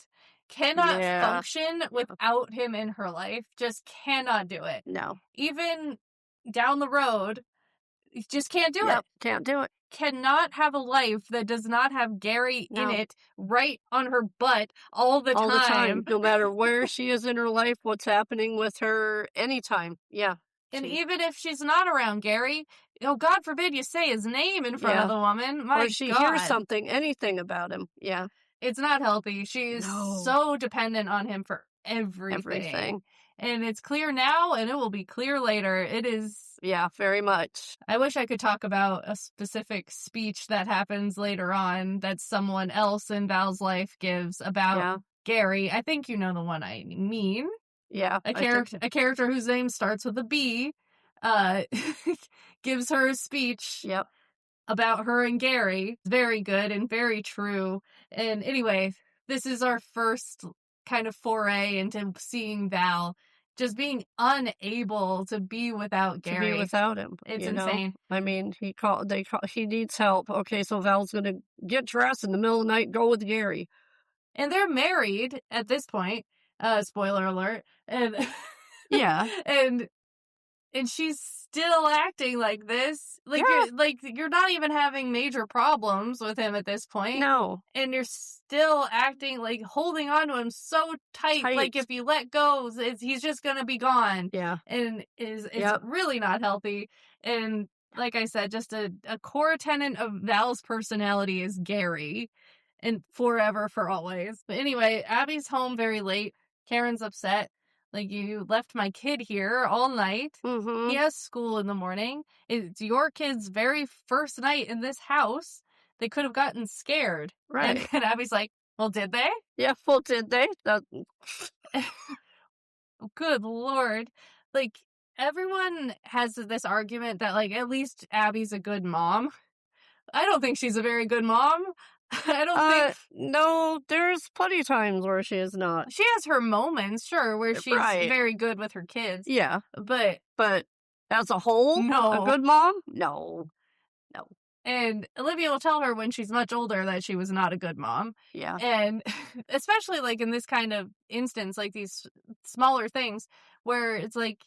Cannot Yeah. function without him in her life. Just cannot do it. No. Even down the road, just can't do it. Can't do it. Cannot have a life that does not have Gary No. in it, right on her butt all the time. No matter where she is in her life, what's happening with her, anytime. Yeah. And even if she's not around Gary, God forbid you say his name in front of the woman. My or she God. hears something, anything about him. Yeah. It's not healthy. She's so dependent on him for everything. And it's clear now, and it will be clear later. It is. Yeah, very much. I wish I could talk about a specific speech that happens later on that someone else in Val's life gives about Gary. I think you know the one I mean. Yeah. A character whose name starts with a B gives her a speech about her and Gary. Very good and very true. And anyway, this is our first kind of foray into seeing Val just being unable to be without Gary. To be without him. It's insane. I mean, he needs help. Okay, so Val's going to get dressed in the middle of the night, go with Gary. And they're married at this point. Spoiler alert. And yeah. And she's still acting like this. Like you're not even having major problems with him at this point. No. And you're still acting like holding on to him so tight. Like if you let go, he's just gonna be gone. Yeah. And it's really not healthy. And like I said, just a core tenet of Val's personality is Gary. And forever, for always. But anyway, Abby's home very late. Karen's upset. Like, you left my kid here all night. Mm-hmm. He has school in the morning. It's your kid's very first night in this house. They could have gotten scared. Right. And Abby's like, well, did they? Yeah, well, did they? Good Lord. Like, everyone has this argument that, like, at least Abby's a good mom. I don't think she's a very good mom. I don't think. No, there's plenty of times where she is not. She has her moments, sure, where she's very good with her kids. Yeah. But as a whole, no. A good mom? No. And Olivia will tell her when she's much older that she was not a good mom. Yeah. And especially like in this kind of instance, like these smaller things where it's like,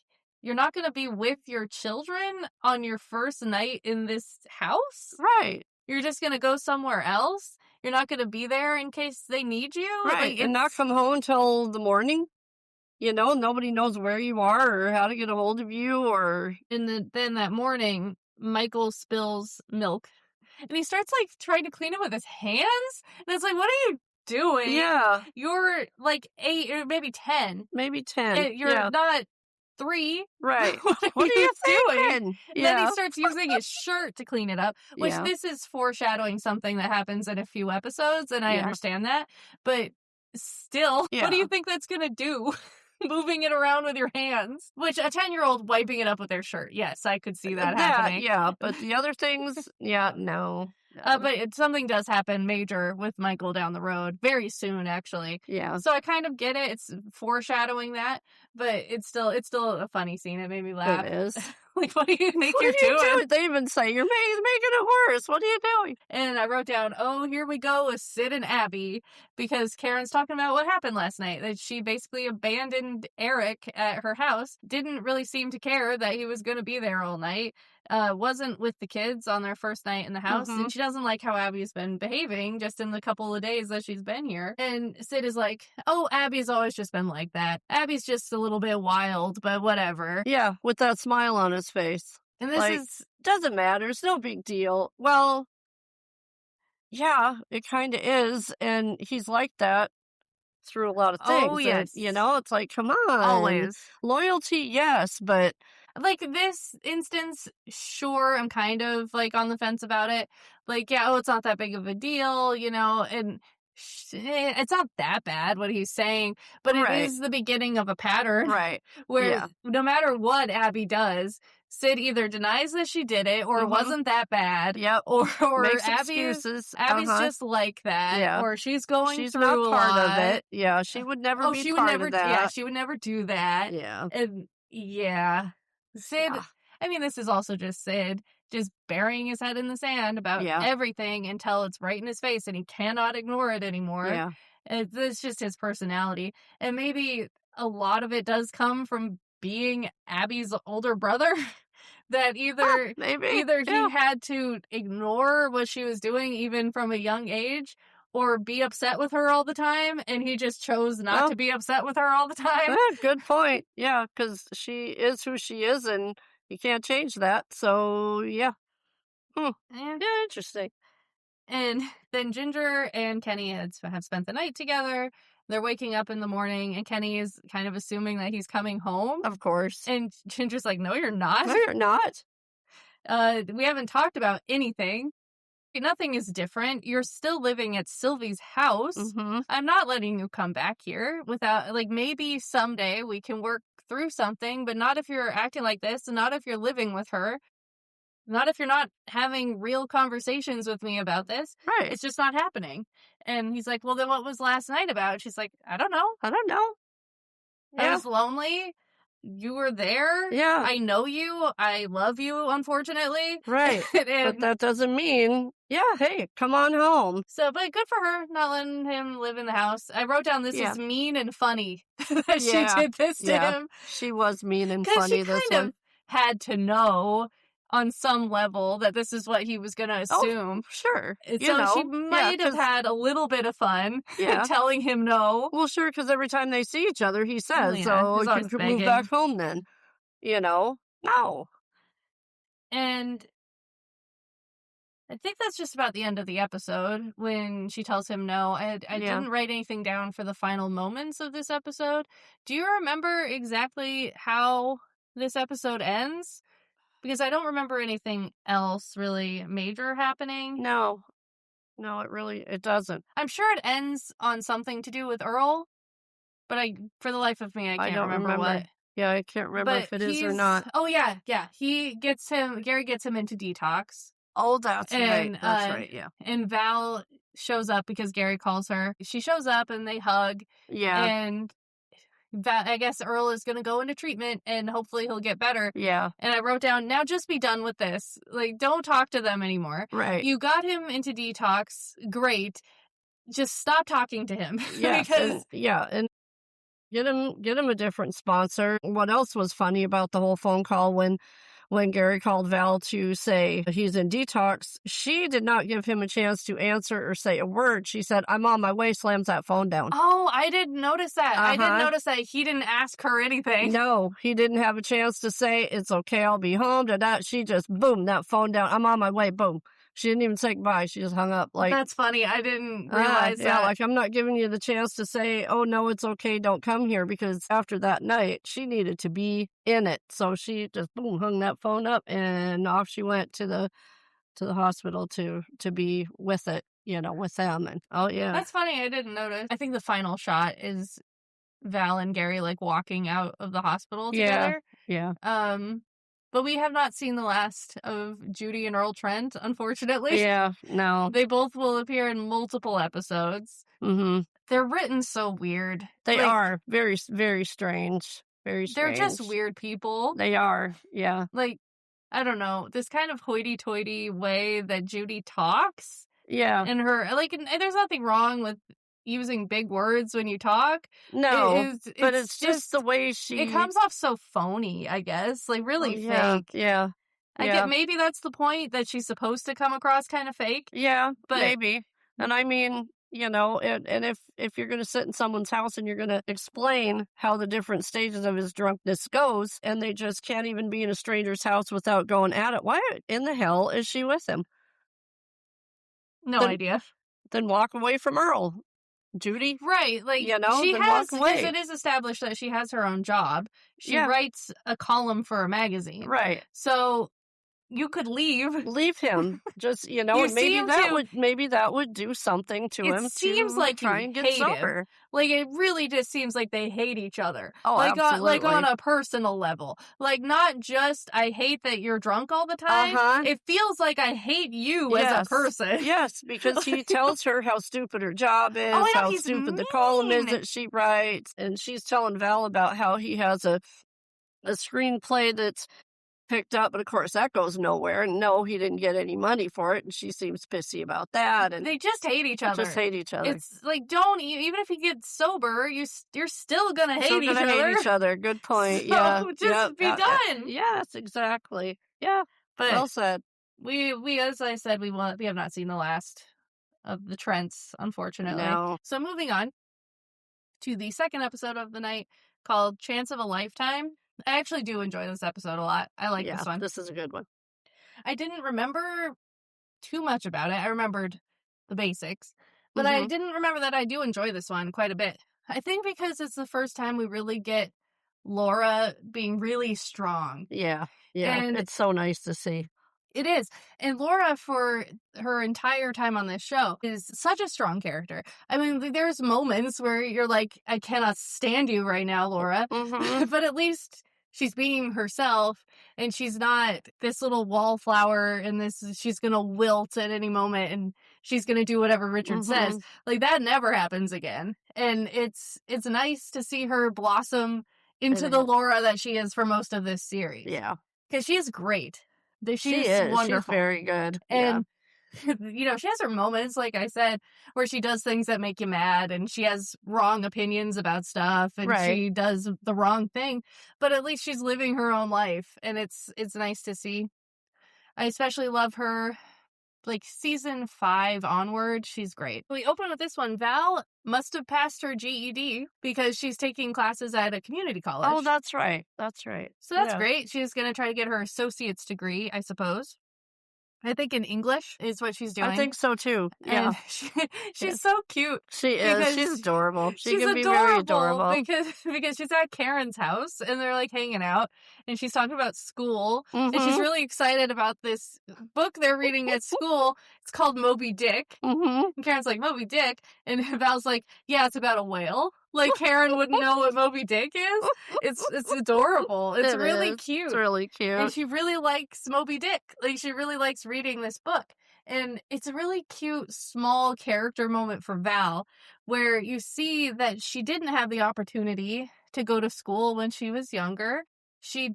you're not going to be with your children on your first night in this house? Right. You're just going to go somewhere else? You're not going to be there in case they need you? Right. Like, and not come home until the morning? Nobody knows where you are or how to get a hold of you or... And then that morning, Michael spills milk. And he starts, like, trying to clean it with his hands? And it's like, what are you doing? Yeah. You're, like, 8 or maybe 10. Maybe 10. And you're not 3. Right. What are you doing? Yeah. Then he starts using his shirt to clean it up, which this is foreshadowing something that happens in a few episodes, and I understand that. But still, what do you think that's going to do? Moving it around with your hands, which a 10-year-old wiping it up with their shirt. Yes, I could see that happening. Yeah, but the other things, no. But something does happen major with Michael down the road very soon, actually. Yeah. So I kind of get it. It's foreshadowing that, but it's still a funny scene. It made me laugh. It is. Like, what do you think you're doing? They even say, you're making it worse. What are you doing? And I wrote down, here we go with Sid and Abby, because Karen's talking about what happened last night, that she basically abandoned Eric at her house, didn't really seem to care that he was going to be there all night, wasn't with the kids on their first night in the house, and she doesn't like how Abby's been behaving just in the couple of days that she's been here. And Sid is like, Abby's always just been like that. Abby's just a little bit wild, but whatever. Yeah, with that smile on his face. And this doesn't matter. It's no big deal. Well, yeah, it kind of is. And he's like that through a lot of Oh, things. And, yes. it's like, come on. Always. Loyalty, yes, but Like, this instance, sure, I'm kind of, like, on the fence about it. Like, yeah, oh, it's not that big of a deal, and it's not that bad what he's saying, but it right, is the beginning of a pattern right. where Yeah. no matter what Abby does, Sid either denies that she did it or it Mm-hmm. wasn't that bad, Yep. or Makes excuses. Abby's Uh-huh. just like that, Yeah. or she's going She's not through a part of lot. it. Yeah, she would never Oh, be she would part never of yeah, that. she would never do that, Yeah. and yeah. Sid Yeah. I mean, this is also just Sid just burying his head in the sand about Yeah. everything until it's right in his face and he cannot ignore it anymore. Yeah. It's just his personality, and maybe a lot of it does come from being Abby's older brother, that Maybe. either he Yeah. had to ignore what she was doing even from a young age, or be upset with her all the time, and he just chose not Well, to be upset with her all the time. good point. Yeah, because she is who she is, and you can't change that. So, yeah. Hmm. Eh. Yeah, interesting. And then Ginger and Kenny have spent the night together. They're waking up in the morning, and Kenny is kind of assuming that he's coming home. Of course. And Ginger's like, "No, you're not. No, you're not. We haven't talked about anything. Nothing is different. You're still living at Sylvie's house. Mm-hmm. I'm not letting you come back here without, like, maybe someday we can work through something, but not if you're acting like this, and not if you're living with her. Not if you're not having real conversations with me about this. Right. It's just not happening." And he's like, "Well, then what was last night about?" She's like, "I don't know. I don't know. I Yeah. was lonely. You were there. Yeah. I know you. I love you, unfortunately." Right. But And that doesn't mean, yeah, hey, come on home. so, but good for her not letting him live in the house. I wrote down this Yeah. is mean and funny that she Yeah. did this to Yeah. him. She was mean and Because she funny, this kind one. of had to know on some level that this is what he was going to Oh, assume. sure. And You so she know. Yeah, might have 'cause had a little bit of fun yeah. telling him no. Well, sure, because every time they see each other, he says, Yeah, so he's you always could move begging. back home then. No. And I think that's just about the end of the episode when she tells him no. I Yeah. didn't write anything down for the final moments of this episode. Do you remember exactly how this episode ends? Because I don't remember anything else really major happening. No, it doesn't. I'm sure it ends on something to do with Earl, but for the life of me, I I can't don't remember what. Yeah, I can't remember But if it is or not. oh yeah, Gary gets him into detox. Oh, that's right. And That's right. Yeah. and Val shows up because Gary calls her. She shows up and they hug, Yeah. and I guess Earl is going to go into treatment and hopefully he'll get better. Yeah. And I wrote down, now just be done with this. Like, don't talk to them anymore. Right. You got him into detox. Great. Just stop talking to him. Yes. Because and get him a different sponsor. What else was funny about the whole phone call when Gary called Val to say he's in detox, she did not give him a chance to answer or say a word. She said, "I'm on my way," slams that phone down. oh, I didn't notice that. I didn't Uh-huh. notice that he didn't ask her anything. No, he didn't have a chance to say, "It's okay, I'll be home." To that, she just, boom, that phone down. "I'm on my way," boom. She didn't even say goodbye. She just hung up. Like, That's funny. I didn't realize yeah, that. like, I'm not giving you the chance to say, "Oh, no, it's okay, don't come here," because after that night, she needed to be in it. So she just, boom, hung that phone up, and off she went to the hospital to be with it, with them. And oh yeah. That's funny. I didn't notice. I think the final shot is Val and Gary like walking out of the hospital together. Yeah. But we have not seen the last of Judy and Earl Trent, unfortunately. Yeah, no. They both will appear in multiple episodes. Mm-hmm. They're written so weird. They Like, are very, very strange. Very They're strange. just weird people. They are, yeah. Like, I don't know, this kind of hoity-toity way that Judy talks. Yeah. And her, like, and there's nothing wrong with using big words when you talk. No, but It's it's just the way she... It comes off so phony, I guess. Like, really fake. Yeah. I get maybe that's the point, that she's supposed to come across kind of fake. Yeah, But maybe. And I mean, and if you're going to sit in someone's house and you're going to explain how the different stages of his drunkenness goes, and they just can't even be in a stranger's house without going at it, why in the hell is she with him? no Then- idea. Then walk away from Earl. Judy, Right, like, you know, she then has, walk because away. it is established that she has her own job. She Yeah, writes a column for a magazine. right. So, you could leave. Leave him. Just, you know, You and maybe seem that to would do something to It him seems to like try you and get hate him. sober. Like, it really just seems like they hate each other. Oh, Like on absolutely. a personal level. Like, not just, "I hate that you're drunk all the time." Uh-huh. It feels like I hate you as a Yes. person. Yes, because he tells her how stupid her job Oh, is, I know, how he's stupid the column is mean! that she writes, and she's telling Val about how he has a screenplay that's picked up, but of course that goes nowhere. And no, he didn't get any money for it, and she seems pissy about that, and They just hate each just other. hate each other. It's like, don't even if you get sober, you're still gonna Still hate each gonna hate other. each other. Good point. So, Yeah. just be done. Yes, exactly. Yeah. But Well said. we as I said, we have not seen the last of the Trents, unfortunately. No. So moving on to the second episode of the night, called Chance of a Lifetime. I actually do enjoy this episode a lot. I like Yeah, this one. this is a good one. I didn't remember too much about it. I remembered the basics, but I didn't remember that I do enjoy this one quite a bit. I think because it's the first time we really get Laura being really strong. Yeah. Yeah. And It's so nice to see. it is. And Laura, for her entire time on this show, is such a strong character. I mean, there's moments where you're like, I cannot stand you right now, Laura. Mm-hmm. But at least she's being herself, and she's not this little wallflower, and she's going to wilt at any moment, and she's going to do whatever Richard says. Like, that never happens again. And it's nice to see her blossom into the Laura that she is for most of this series. Yeah. Because she is great. She She's is. wonderful. She's very good. And, you know, she has her moments, like I said, where she does things that make you mad, and she has wrong opinions about stuff, and she does the wrong thing, but at least she's living her own life, and it's nice to see. I especially love her, like, season 5 onward. She's great. We open with this one. Val must have passed her GED because she's taking classes at a community college. Oh, that's right. That's right. So that's great. She's going to try to get her associate's degree, I suppose. I think in English is what she's doing. I think so too. Yeah. And she's so cute. She is. She's adorable. She's can be very adorable. Because she's at Karen's house, and they're like hanging out, and she's talking about school, and she's really excited about this book they're reading at school. It's called Moby Dick. And Karen's like, Moby Dick? And Val's like, yeah, it's about a whale. Like, Karen wouldn't know what Moby Dick is. It's adorable. It's really cute. It's really cute. And she really likes Moby Dick. Like, she really likes reading this book. And it's a really cute, small character moment for Val, where you see that she didn't have the opportunity to go to school when she was younger. She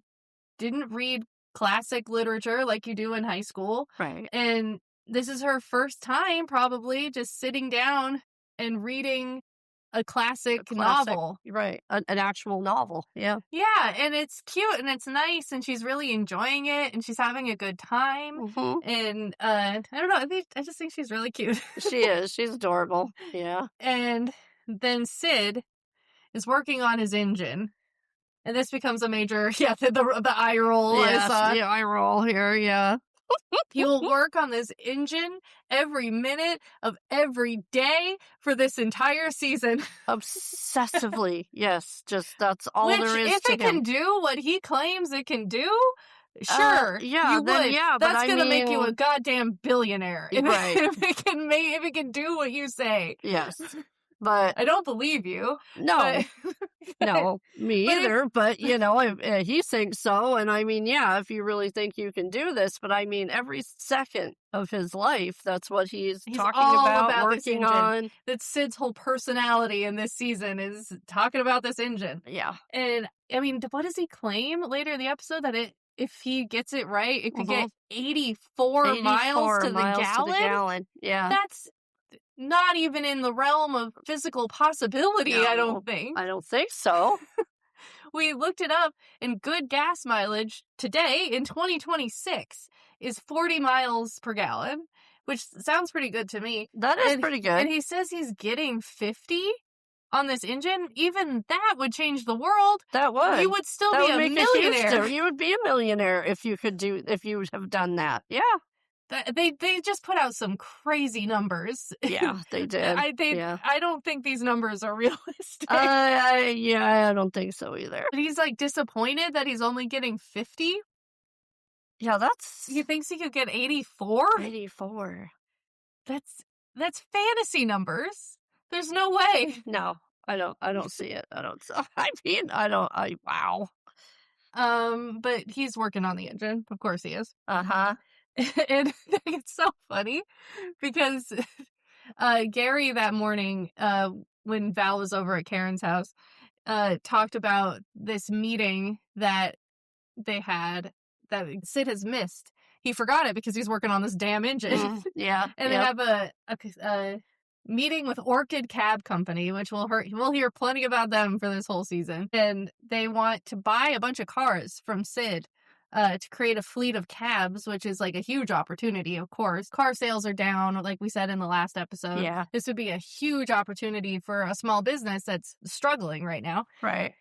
didn't read classic literature like you do in high school. Right. And this is her first time, probably, just sitting down and reading a classic novel. Right. An actual novel. Yeah. Yeah, and it's cute, and it's nice, and she's really enjoying it, and she's having a good time. And I don't know, I just think she's really cute. She is. She's adorable. Yeah. And then Sid is working on his engine, and this becomes a major, the eye roll. Yes, the eye roll here, yeah. He will work on this engine every minute of every day for this entire season. Obsessively, yes. Just that's all Which, there is if to it him. can do what he claims it can do, sure, yeah, you then would. yeah, but That's I gonna make mean- you a goddamn billionaire. Right. If it can do what you say. Yes. But I don't believe you. no, no, me But either. But, you know, he thinks so. And I mean, yeah, if you really think you can do this, but I mean, every second of his life, that's what he's talking all about this working engine. on. That Sid's whole personality in this season is talking about this engine. Yeah. And I mean, what does he claim later in the episode? That if he gets it right, it could get 84 miles to the gallon? Yeah. That's not even in the realm of physical possibility, No, I don't think. I don't think so. We looked it up, and good gas mileage today in 2026 is 40 miles per gallon, which sounds pretty good to me. That is pretty good. And he says he's getting 50 on this engine. Even that would change the world. That would. You would still That be would a make a huge millionaire. difference. You would be a millionaire if you have done that. Yeah. They just put out some crazy numbers. Yeah, they did. Yeah. I don't think these numbers are realistic. Yeah, I don't think so either. But he's like disappointed that he's only getting 50. Yeah, that's He thinks he could get 84. 84. That's fantasy numbers. There's no way. No, I don't see it. Wow. But he's working on the engine. Of course he is. Uh-huh. And it's so funny because Gary that morning, when Val was over at Karen's house, talked about this meeting that they had that Sid has missed. He forgot it because he's working on this damn engine. Yeah. And they have a meeting with Orchid Cab Company, which we'll hear plenty about them for this whole season. And they want to buy a bunch of cars from Sid to create a fleet of cabs, which is like a huge opportunity, of course. Car sales are down, like we said in the last episode. Yeah. This would be a huge opportunity for a small business that's struggling right now. Right.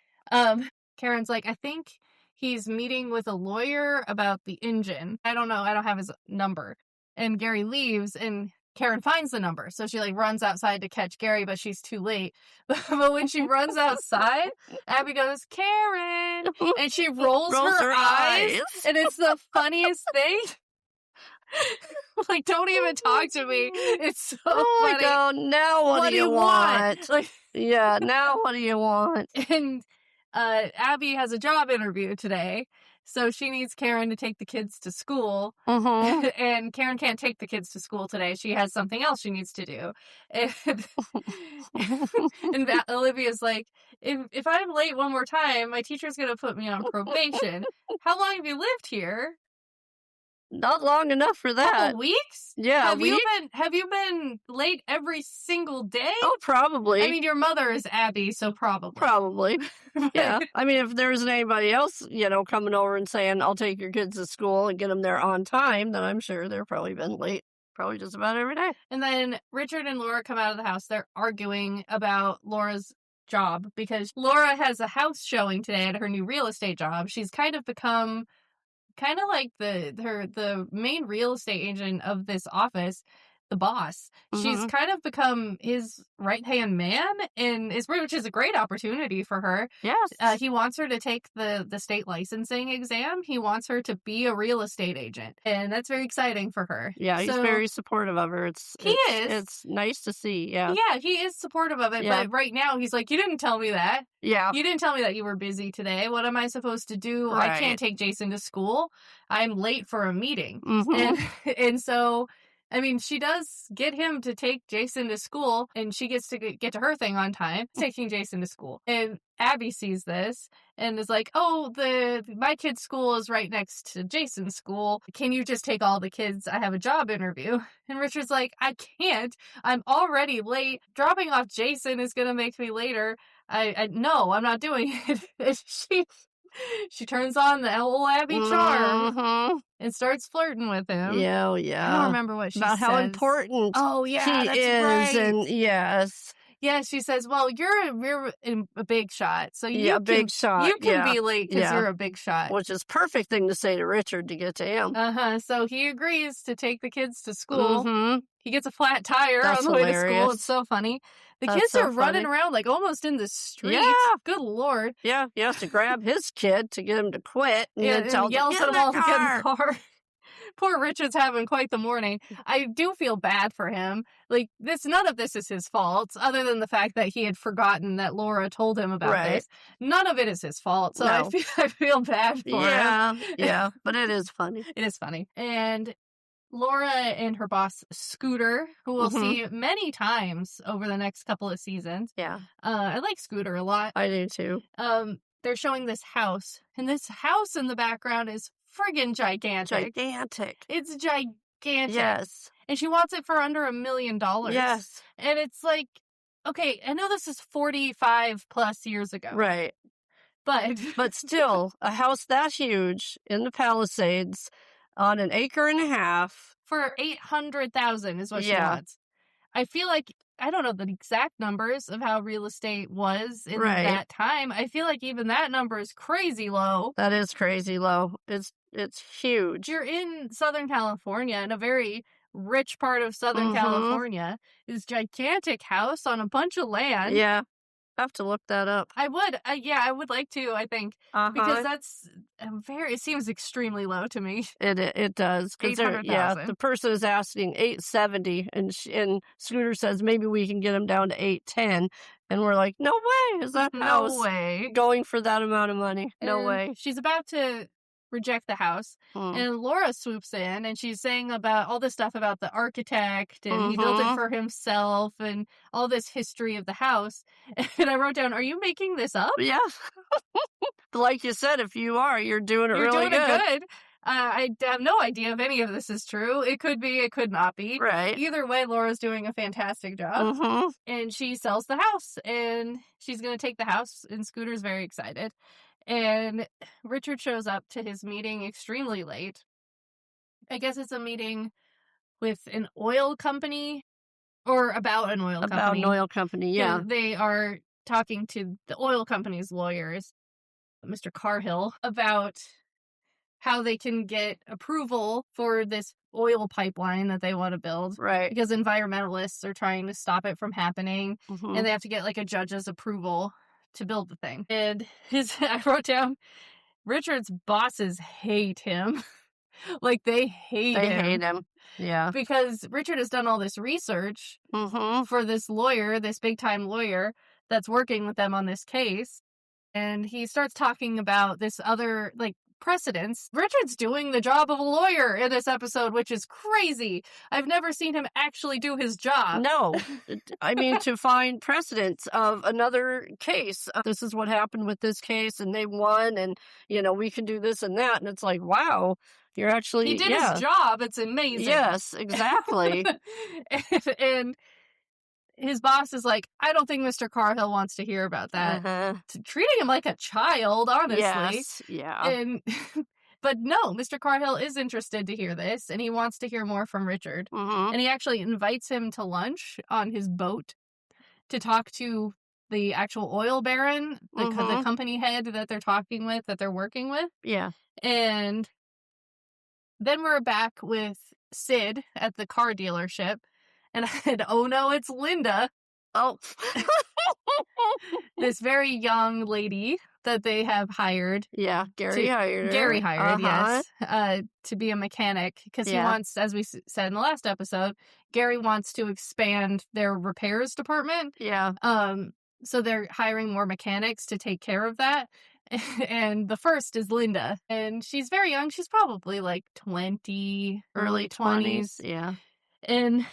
Karen's like, I think he's meeting with a lawyer about the engine. I don't know. I don't have his number. And Gary leaves, and Karen finds the number. So she like runs outside to catch Gary, but she's too late. But when she runs outside, Abby goes, Karen! And she rolls her eyes. And it's the funniest thing. Like, don't even talk to me. It's so funny. Go, now what do you want? Like, yeah, now what do you want? And Abby has a job interview today. So she needs Karen to take the kids to school. And Karen can't take the kids to school today. She has something else she needs to do. And Olivia's like, if I'm late one more time, my teacher's going to put me on probation. How long have you lived here? Not long enough for that. Couple weeks? Yeah, have you been late every single day? Oh, probably. I mean, your mother is Abby, so probably. Probably. Yeah. I mean, if there isn't anybody else, coming over and saying, I'll take your kids to school and get them there on time, then I'm sure they've probably been late probably just about every day. And then Richard and Laura come out of the house. They're arguing about Laura's job because Laura has a house showing today at her new real estate job. She's kind of become like the main real estate agent of this office, the boss. She's kind of become his right-hand man, which is a great opportunity for her. Yes. He wants her to take the state licensing exam. He wants her to be a real estate agent, and that's very exciting for her. Yeah, he's very supportive of her. He is. It's nice to see, yeah. Yeah, he is supportive of it, but right now he's like, you didn't tell me that. Yeah. You didn't tell me that you were busy today. What am I supposed to do? Right. I can't take Jason to school. I'm late for a meeting. And so, I mean, she does get him to take Jason to school, and she gets to get to her thing on time, taking Jason to school. And Abby sees this and is like, oh, my kid's school is right next to Jason's school. Can you just take all the kids? I have a job interview. And Richard's like, I can't. I'm already late. Dropping off Jason is going to make me later. No, I'm not doing it. And she turns on the old Abby charm and starts flirting with him. Yeah. I don't remember what she says. About how important he is. Right. And yes. Yeah, she says, well, you're a big shot. So you can, big shot. You can be late because you're a big shot. Which is perfect thing to say to Richard to get to him. So he agrees to take the kids to school. He gets a flat tire on the way to school. It's so funny. The kids are running around like almost in the street. Yeah. Good Lord. Yeah, he has to grab his kid to get him to quit. And then yells at them all to get in the car. Poor Richard's having quite the morning. I do feel bad for him. Like, none of this is his fault, other than the fact that he had forgotten that Laura told him about this. None of it is his fault, so no. I feel bad for him. Yeah, but it is funny. It is funny. And Laura and her boss, Scooter, who we'll see many times over the next couple of seasons. Yeah. I like Scooter a lot. I do, too. They're showing this house, and this house in the background is friggin' gigantic. It's gigantic. Yes. And she wants it for under $1 million. Yes. And it's like, okay, I know this is 45 plus years ago. Right. But still, a house that huge in the Palisades on an acre and a half. For $800,000 is what she wants. I feel like I don't know the exact numbers of how real estate was in Right. that time. I feel like even that number is crazy low. That is crazy low. It's huge. You're in Southern California, in a very rich part of Southern Mhm. California, this gigantic house on a bunch of land. Yeah. I have to look that up. I would, yeah, I would like to, I think, because Uh-huh. that's it seems extremely low to me. It does, 'cause the 800,000. person is asking 870, and Scooter says, "Maybe we can get him down to 810," and we're like, "No way is that No house way. going for that amount of money. No And way." she's about to reject the house, Mm. and Laura swoops in, and she's saying about all this stuff about the architect, and he built it Mhm. for himself, and all this history of the house. And I wrote down, "Are you making this up? Yeah. Like you said, if you are, you're doing it You're really doing it good. good." I have no idea if any of this is true. It could be, it could not be. Right. Either way, Laura's doing a fantastic job. Mhm. And she sells the house, and she's going to take the house, and Scooter's very excited. And Richard shows up to his meeting extremely late. I guess it's a meeting with an oil company, or about an oil About an company. oil company, yeah. They are talking to the oil company's lawyers, Mr. Carhill, about how they can get approval for this oil pipeline that they want to build. Right. Because environmentalists are trying to stop it from happening, Mhm. and they have to get like a judge's approval to build the thing. And I wrote down, Richard's bosses hate him. Like, they hate They him. hate him. Yeah. Because Richard has done all this research Mhm. for this lawyer, this big time lawyer that's working with them on this case. And he starts talking about this other, like, precedents. Richard's doing the job of a lawyer in this episode, which is crazy. I've never seen him actually do his job. No. I mean, to find precedents of another case. This is what happened with this case, and they won, and, we can do this and that. And it's like, wow, you're actually, He did yeah. his job. It's amazing. Yes, exactly. And his boss is like, I don't think Mr. Carhill wants to hear about that. Uh-huh. Treating him like a child, honestly. Yes, yeah. And but no, Mr. Carhill is interested to hear this, and he wants to hear more from Richard. Mhm. And he actually invites him to lunch on his boat to talk to the actual oil baron, the Mhm. company head that they're talking with, that they're working with. Yeah. And then we're back with Sid at the car dealership. And oh no, it's Linda, Oh. this very young lady that they have hired. Yeah, Gary hired her. Gary hired, Uh-huh. yes, to be a mechanic, because he Yeah. wants, as we said in the last episode, Gary wants to expand their repairs department. Yeah. So they're hiring more mechanics to take care of that. And the first is Linda, and she's very young. She's probably like 20, early 20s. Yeah. And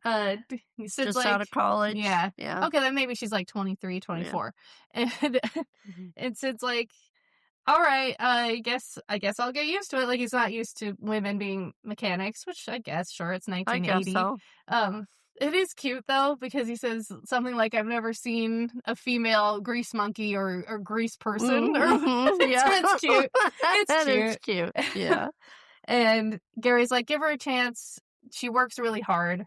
Sid's Just like, out of college. yeah. Yeah. Okay, then maybe she's like 23, 24. And Mhm. and Sid's like, all right, I guess I'll get used to it. Like, he's not used to women being mechanics, which I guess, sure, it's I 1980. guess so. It is cute though, because he says something like, I've never seen a female grease monkey or grease person. Mhm. Yeah. It's cute. It's That cute. is cute. Yeah. And Gary's like, give her a chance. She works really hard.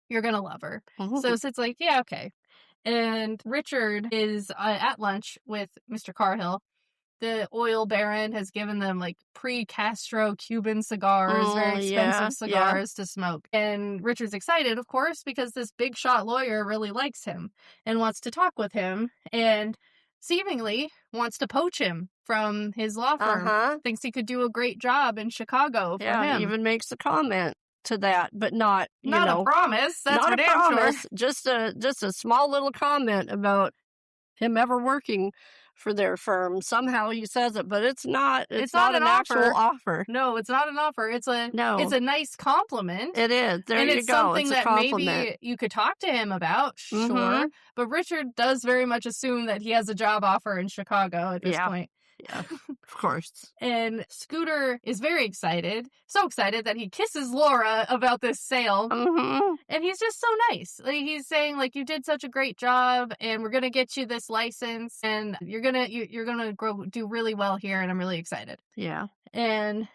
You're gonna love her. Mhm. So Sid's like, yeah, okay. And Richard is at lunch with Mr. Carhill. The oil baron has given them like pre-Castro Cuban cigars, very expensive cigars to smoke. And Richard's excited, of course, because this big shot lawyer really likes him and wants to talk with him, and seemingly wants to poach him from his law firm. Uh-huh. Thinks he could do a great job in Chicago for him. He even makes a comment to that, but not, Not a promise. That's not for a damn promise. sure. Just a small little comment about him ever working for their firm. Somehow he says it, but it's not not an an actual offer. No, it's not an offer. It's a nice compliment. It is. There and you it's go. something It's a that compliment. maybe you could talk to him about, sure. Mhm. But Richard does very much assume that he has a job offer in Chicago at this point. Yeah, of course. And Scooter is very excited. So excited that he kisses Laura about this sale. Mhm. And he's just so nice. Like, he's saying, like, you did such a great job, and we're gonna get you this license, and you're gonna do really well here, and I'm really excited. Yeah. And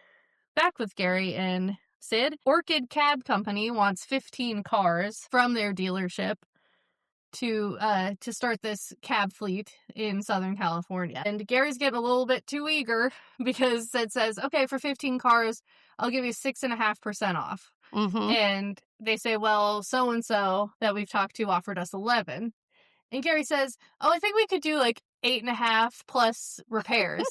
back with Gary and Sid. Orchid Cab Company wants 15 cars from their dealership to start this cab fleet in Southern California. And Gary's getting a little bit too eager because Sid says, okay, for 15 cars, I'll give you 6.5% off. And they say, well, so-and-so that we've talked to offered us 11. And Gary says, oh, I think we could do like 8.5 plus repairs.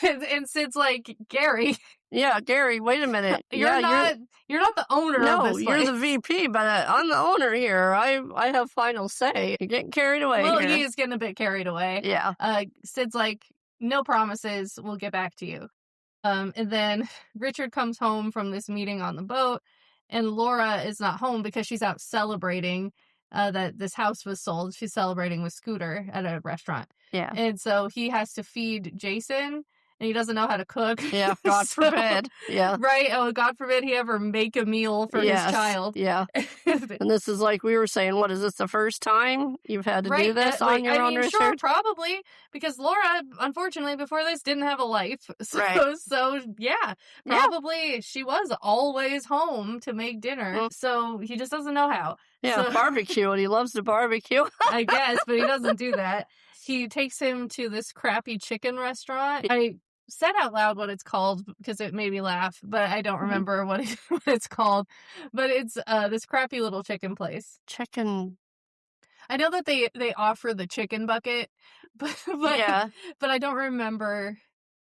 and Sid's like, Gary. Yeah, Gary, wait a minute. You're not the owner of No, this you're place. the VP, but I'm the owner here. I have final say. You're getting carried away Well, here. he is getting a bit carried away. Yeah. Sid's like, no promises. We'll get back to you. And then Richard comes home from this meeting on the boat, and Laura is not home because she's out celebrating that this house was sold. She's celebrating with Scooter at a restaurant. Yeah. And so he has to feed Jason, and he doesn't know how to cook. Yeah, God forbid. Yeah. Right? Oh, God forbid he ever make a meal for his child. Yeah. And this is like we were saying, what is this, the first time you've had to do this on your own, Richard? Sure, probably, because Laura, unfortunately, before this, didn't have a life. So yeah, probably she was always home to make dinner, so he just doesn't know how. Yeah, barbecue, and he loves to barbecue. I guess, but he doesn't do that. He takes him to this crappy chicken restaurant. I said out loud what it's called because it made me laugh, but I don't remember what it's called. But it's this crappy little chicken place. Chicken. I know that they offer the chicken bucket, but I don't remember.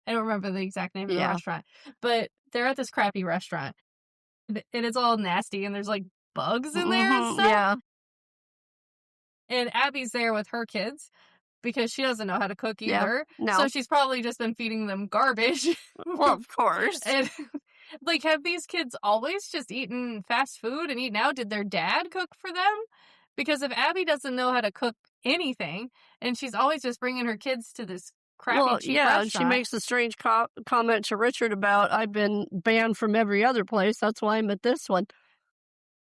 I don't remember the exact name of the restaurant. But they're at this crappy restaurant, and it's all nasty, and there's like bugs in there and stuff. Yeah. And Abby's there with her kids because she doesn't know how to cook either. No. So she's probably just been feeding them garbage. Well, of course. And like, have these kids always just eaten fast food and eaten out? Did their dad cook for them? Because if Abby doesn't know how to cook anything, and she's always just bringing her kids to this crappy cheap restaurant. And she makes a strange comment to Richard about, I've been banned from every other place. That's why I'm at this one.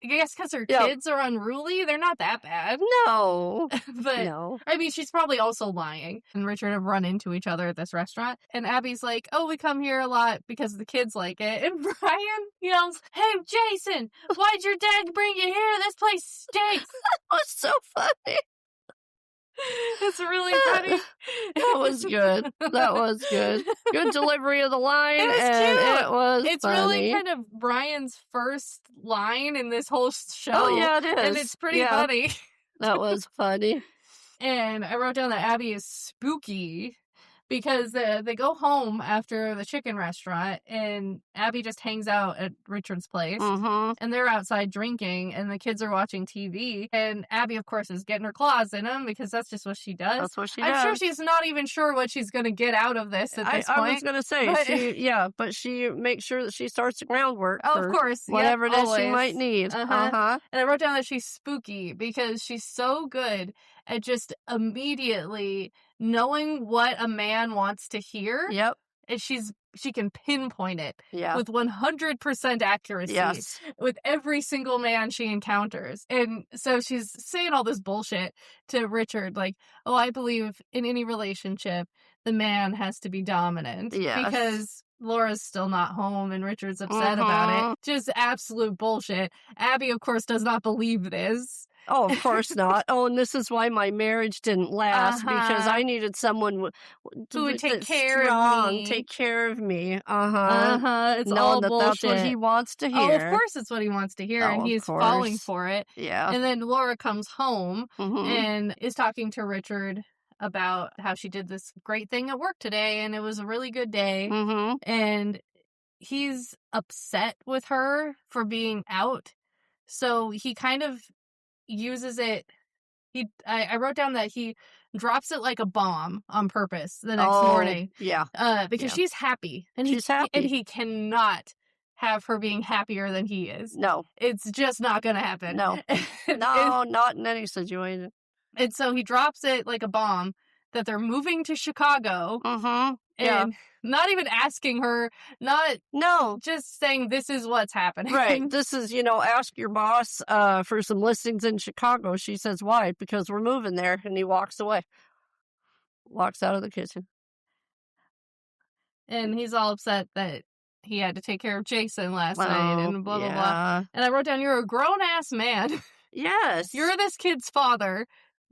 I guess because her kids are unruly. They're not that bad. No. But, no. I mean, she's probably also lying. And Richard have run into each other at this restaurant. And Abby's like, oh, we come here a lot because the kids like it. And Brian yells, hey, Jason, why'd your dad bring you here? This place stinks. That was so funny. It's really funny. That was good. That was good. Good delivery of the line. It was cute. It was It's funny. really kind of Brian's first line in this whole show. Oh, yeah, it is. And it's pretty funny. That was funny. And I wrote down that Abby is spooky because they go home after the chicken restaurant, and Abby just hangs out at Richard's place, and they're outside drinking, and the kids are watching TV, and Abby, of course, is getting her claws in them because that's just what she does. That's what she does. I'm sure she's not even sure what she's going to get out of this at this point. I was going to say, but she makes sure that she starts the groundwork for of course, whatever it is always. she might need. And I wrote down that she's spooky because she's so good at just immediately knowing what a man wants to hear. Yep. And she can pinpoint it with 100% accuracy with every single man she encounters. And so she's saying all this bullshit to Richard, like, oh, I believe in any relationship, the man has to be dominant. Because Laura's still not home and Richard's upset about it. Just absolute bullshit. Abby, of course, does not believe this. Oh, of course not. Oh, and this is why my marriage didn't last because I needed someone who would take care of me. Take care of me. It's knowing all that bullshit. That's what he wants to hear. Oh, of course it's what he wants to hear, and he's falling for it. Yeah. And then Laura comes home and is talking to Richard about how she did this great thing at work today, and it was a really good day. And he's upset with her for being out, so he kind of uses it. I wrote down that he drops it like a bomb on purpose the next morning. Yeah. Because she's happy. And she's happy. And he cannot have her being happier than he is. No. It's just not going to happen. No. No, not in any situation. And so he drops it like a bomb that they're moving to Chicago. And not even asking her, just saying this is what's happening. Right. This is, ask your boss for some listings in Chicago. She says, why? Because we're moving there. And he walks away. Walks out of the kitchen. And he's all upset that he had to take care of Jason last night and blah, blah, blah. yeah. And I wrote down, you're a grown-ass man. Yes. You're this kid's father.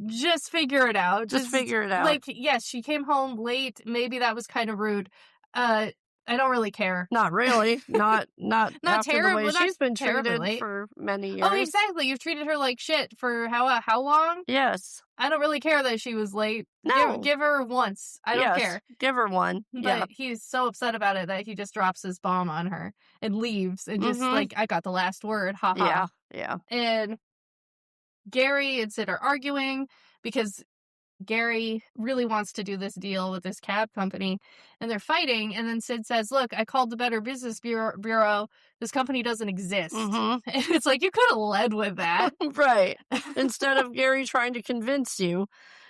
Just figure it out. Just figure it out. Like, yes, she came home late. Maybe that was kind of rude. I don't really care. Not really. Not after terrible. the way she's been treated Late. for many years. Oh, exactly. You've treated her like shit for how long? Yes. I don't really care that she was late. No. Give her once. I don't care. Give her one. But he's so upset about it that he just drops his bomb on her and leaves and just like, I got the last word. Ha ha. Yeah. And Gary and Sid are arguing because Gary really wants to do this deal with this cab company, and they're fighting, and then Sid says, look, I called the Better Business Bureau. This company doesn't exist. And it's like, you could have led with that. Right. Instead of Gary trying to convince you,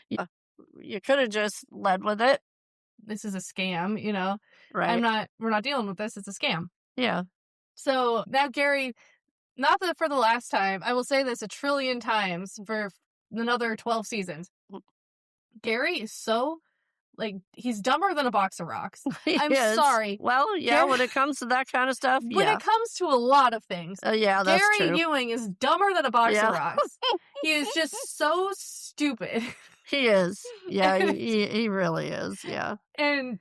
you could have just led with it. This is a scam, you know? Right. We're not dealing with this. It's a scam. Yeah. So now Gary, not that for the last time, I will say this a trillion times for another 12 seasons. Gary is so, like, he's dumber than a box of rocks. I'm sorry. Well, yeah, when it comes to that kind of stuff, When it comes to a lot of things, yeah, that's Gary true. Ewing is dumber than a box of rocks. He is just so stupid. He is. Yeah, he really is. Yeah. And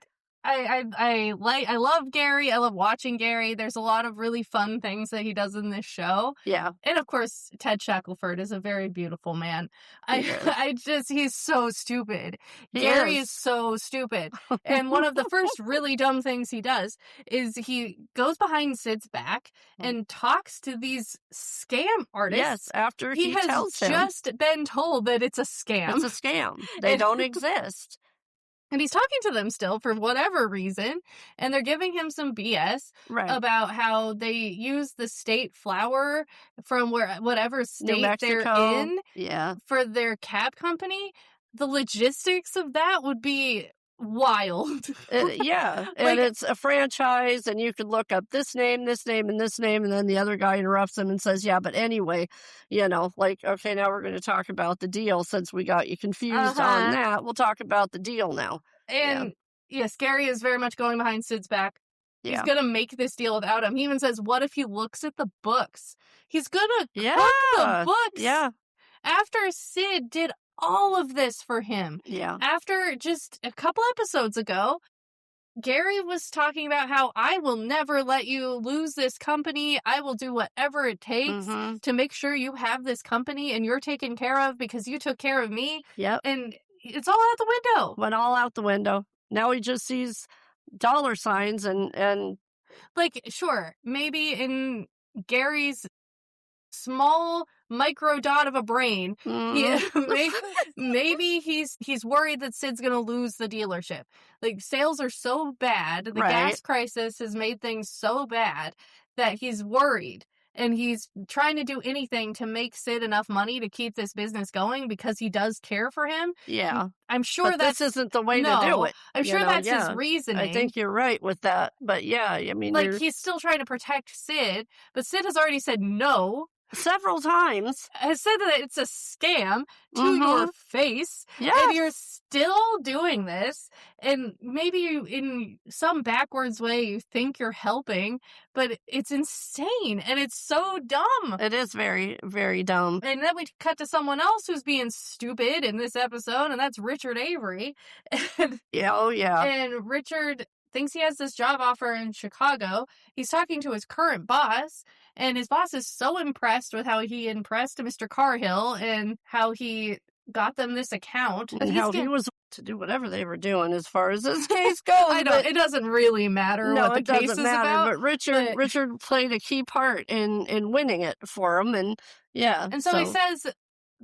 I love Gary. I love watching Gary. There's a lot of really fun things that he does in this show. Yeah. And of course, Ted Shackelford is a very beautiful man. He's so stupid. Gary is so stupid. And one of the first really dumb things he does is he goes behind Sid's back and talks to these scam artists. Yes, after he tells him. He has just been told that it's a scam. It's a scam. They don't exist. And he's talking to them still for whatever reason, and they're giving him some BS about how they use the state flower from whatever state they're in for their cab company. The logistics of that would be wild. And it's a franchise, and you could look up this name, and this name, and then the other guy interrupts him and says, yeah, but anyway, like, okay, now we're going to talk about the deal since we got you confused on that. We'll talk about the deal now. And yes, Gary is very much going behind Sid's back. He's going to make this deal without him. He even says, what if he looks at the books? He's going to cook the books. Yeah. After Sid did all of this for him. Yeah. After just a couple episodes ago, Gary was talking about how I will never let you lose this company. I will do whatever it takes to make sure you have this company and you're taken care of because you took care of me. Yep. And it's all out the window. Went all out the window. Now he just sees dollar signs and like, sure, maybe in Gary's small micro dot of a brain, maybe he's worried that Sid's gonna lose the dealership. Like, sales are so bad, the gas crisis has made things so bad that he's worried, and he's trying to do anything to make Sid enough money to keep this business going because he does care for him. Yeah. I'm sure this isn't the way to do it. I'm sure that's his reasoning. I think you're right with that. But yeah, I mean, like, he's still trying to protect Sid, but Sid has already said no. Several times. Has said that it's a scam to your face. Yes. And you're still doing this. And maybe you, in some backwards way, you think you're helping, but it's insane. And it's so dumb. It is very, very dumb. And then we cut to someone else who's being stupid in this episode, and that's Richard Avery. And, And Richard thinks he has this job offer in Chicago. He's talking to his current boss, and his boss is so impressed with how he impressed Mr. Carhill and how he got them this account. And how he was to do whatever they were doing as far as this case goes. I know, it doesn't really matter what the case is about. But Richard played a key part in winning it for him, and And so he says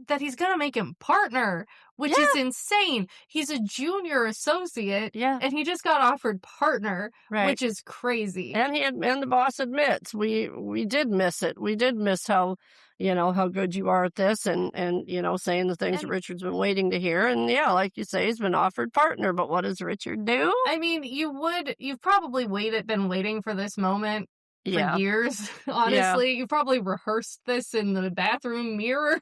that he's going to make him partner, which is insane. He's a junior associate, and he just got offered partner, which is crazy. And and the boss admits, we did miss it. We did miss how good you are at this, and saying the things that Richard's been waiting to hear. And like you say, he's been offered partner, but what does Richard do? I mean, you've probably been waiting for this moment for years, honestly. You probably rehearsed this in the bathroom mirror.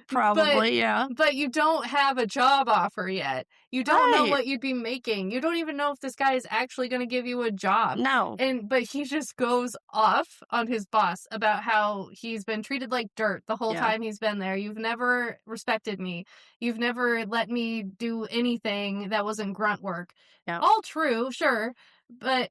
Probably, yeah. But you don't have a job offer yet. You don't know Right. what you'd be making. You don't even know if this guy is actually going to give you a job. No. But he just goes off on his boss about how he's been treated like dirt the whole time he's been there. You've never respected me. You've never let me do anything that wasn't grunt work. Yeah. All true, sure, but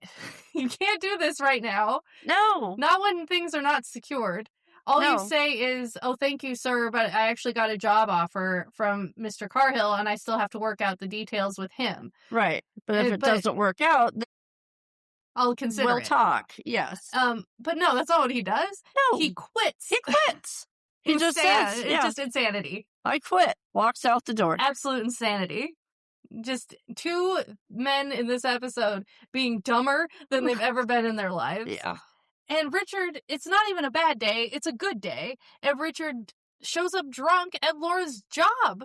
you can't do this right now. No. Not when things are not secured. All you say is, "Oh, thank you, sir, but I actually got a job offer from Mr. Carhill, and I still have to work out the details with him." Right. But if it doesn't work out, then I'll consider we'll it. talk. Yes. But no, that's not what he does. No. He quits. He quits. He just says, It's just insanity. I quit. Walks out the door. Absolute insanity. Just two men in this episode being dumber than they've ever been in their lives. Yeah. And Richard, it's not even a bad day, it's a good day. And Richard shows up drunk at Laura's job.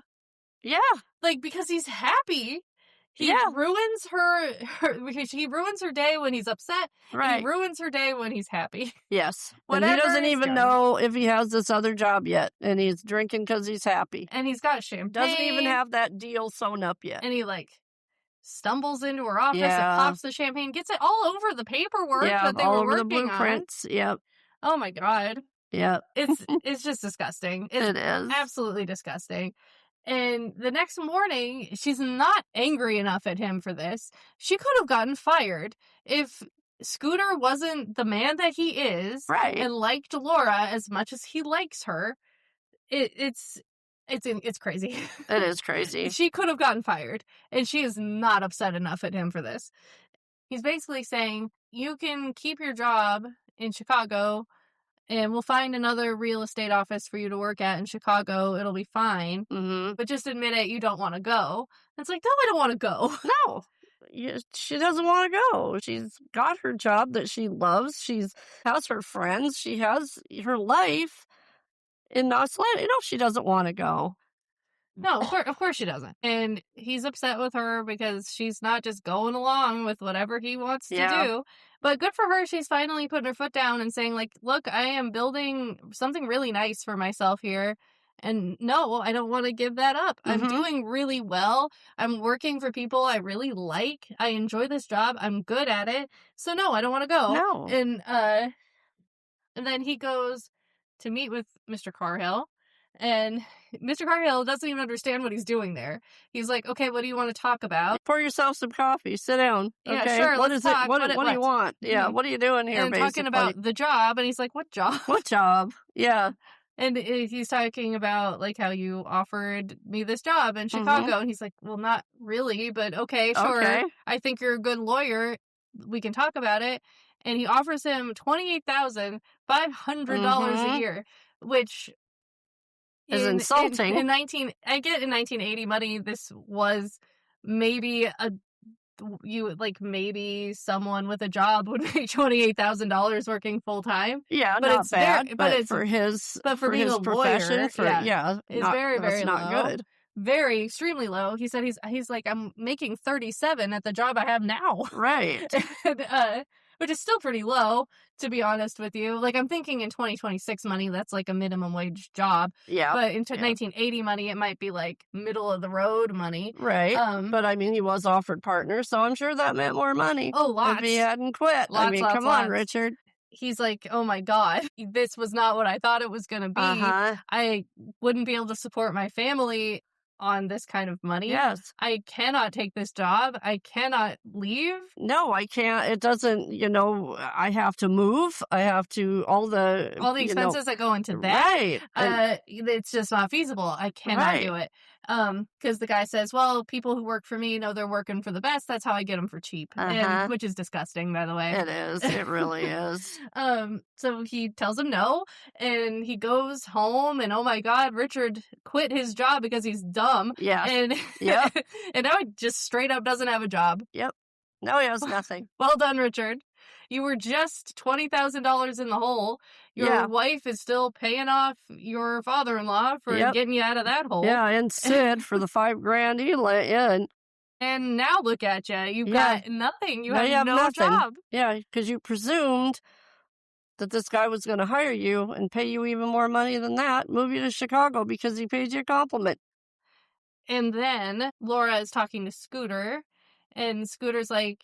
Yeah. Like, because he's happy. He ruins he ruins her day when he's upset. Right. He ruins her day when he's happy. Yes. Whatever And he doesn't he's even doing. know if he has this other job yet. And he's drinking because he's happy. And he's got champagne. Doesn't even have that deal sewn up yet. And he, like, stumbles into her office and Yeah. pops the champagne, gets it all over the paperwork that they all were over the working blueprints. on. Yep. Oh my God. Yep. It's just disgusting. It's It is. absolutely disgusting. And the next morning, she's not angry enough at him for this. She could have gotten fired if Scooter wasn't the man that he is, Right. and liked Laura as much as he likes her. It's crazy. It is crazy. She could have gotten fired, and she is not upset enough at him for this. He's basically saying, you can keep your job in Chicago, and we'll find another real estate office for you to work at in Chicago. It'll be fine. Mm-hmm. But just admit it, you don't want to go. It's like, no, I don't want to go. No. She doesn't want to go. She's got her job that she loves. She has her friends. She has her life in Australia. She doesn't want to go. No, of course she doesn't. And he's upset with her because she's not just going along with whatever he wants to do. But good for her. She's finally putting her foot down and saying, like, look, I am building something really nice for myself here. And no, I don't want to give that up. Mm-hmm. I'm doing really well. I'm working for people I really like. I enjoy this job. I'm good at it. So no, I don't want to go. No. And then he goes to meet with Mr. Carhill. And Mr. Carhill doesn't even understand what he's doing there. He's like, okay, what do you want to talk about? Pour yourself some coffee. Sit down. Yeah, okay? sure. What let's is talk. it? What do you want? Yeah. Mm-hmm. What are you doing here, and basically? Talking about the job. And he's like, what job? What job? Yeah. And he's talking about, like, how you offered me this job in Chicago. Mm-hmm. And he's like, well, not really, but okay, sure. Okay. I think you're a good lawyer. We can talk about it. And he offers him $28,500 a year, which is insulting. In 1980 money, this was maybe maybe someone with a job would make $28,000 working full time. Yeah, but not it's bad. But but it's for his being his a profession, lawyer, it's very, very not low. good. Very extremely low. He said he's like, I'm making 37 at the job I have now. Right. And, which is still pretty low, to be honest with you. Like, I'm thinking in 2026 money, that's like a minimum wage job. Yeah. But in 1980 money, it might be like middle of the road money. Right. But I mean, he was offered partners, so I'm sure that meant more money. Oh, lots. If he hadn't quit. Come on, Richard. He's like, oh my God, this was not what I thought it was going to be. I wouldn't be able to support my family on this kind of money. Yes. I cannot take this job. I cannot leave. No, I can't. It doesn't, I have to move. I have to, all the expenses that go into that. Right. It's just not feasible. I cannot do it. Because the guy says, well, people who work for me know they're working for the best. That's how I get them for cheap. And, which is disgusting, by the way. It is. It really is. So he tells him no, and he goes home, and oh my God, Richard quit his job because he's dumb. Yeah. And and now he just straight up doesn't have a job. Yep. No, he has nothing. Well done, Richard. You were just $20,000 in the hole. Your wife is still paying off your father-in-law for getting you out of that hole. Yeah, and Sid for the $5,000 he let in. And now look at you. You've got nothing. You have no nothing. job. Yeah, because you presumed that this guy was going to hire you and pay you even more money than that, move you to Chicago because he paid you a compliment. And then Laura is talking to Scooter, and Scooter's like,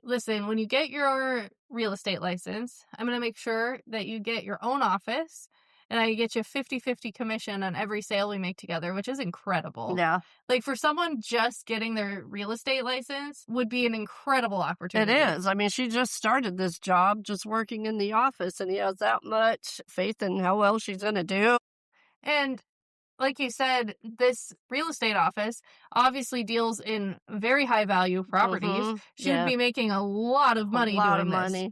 listen, when you get your real estate license, I'm going to make sure that you get your own office, and I get you 50-50 commission on every sale we make together, which is incredible. Yeah. Like, for someone just getting their real estate license would be an incredible opportunity. It is. I mean, she just started this job just working in the office, and he has that much faith in how well she's going to do. And like you said, this real estate office obviously deals in very high value properties. She would be making a lot of money doing this.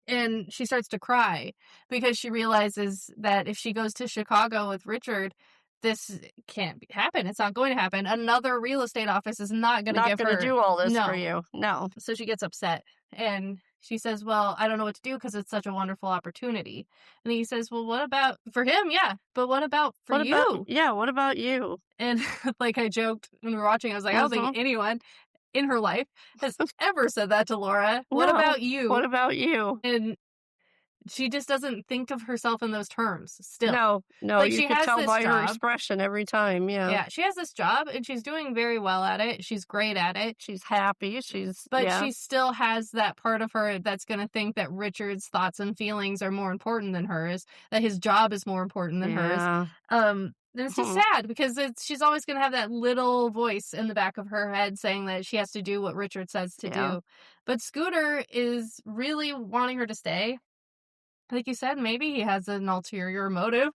And she starts to cry because she realizes that if she goes to Chicago with Richard, this can't happen. It's not going to happen. Another real estate office is not going to give her... do all this for you. No. So she gets upset. And she says, well, I don't know what to do because it's such a wonderful opportunity. And he says, well, what about... For him, yeah. But what about for you? What about you? And like I joked when we were watching, I was like, I don't think anyone in her life has ever said that to Laura. What about you? What about you? And she just doesn't think of herself in those terms still. No, like, you can tell by her expression every time, Yeah, she has this job, and she's doing very well at it. She's great at it. She's happy. But she still has that part of her that's going to think that Richard's thoughts and feelings are more important than hers, that his job is more important than hers. And it's just sad because she's always going to have that little voice in the back of her head saying that she has to do what Richard says to do. But Scooter is really wanting her to stay. Like you said, maybe he has an ulterior motive.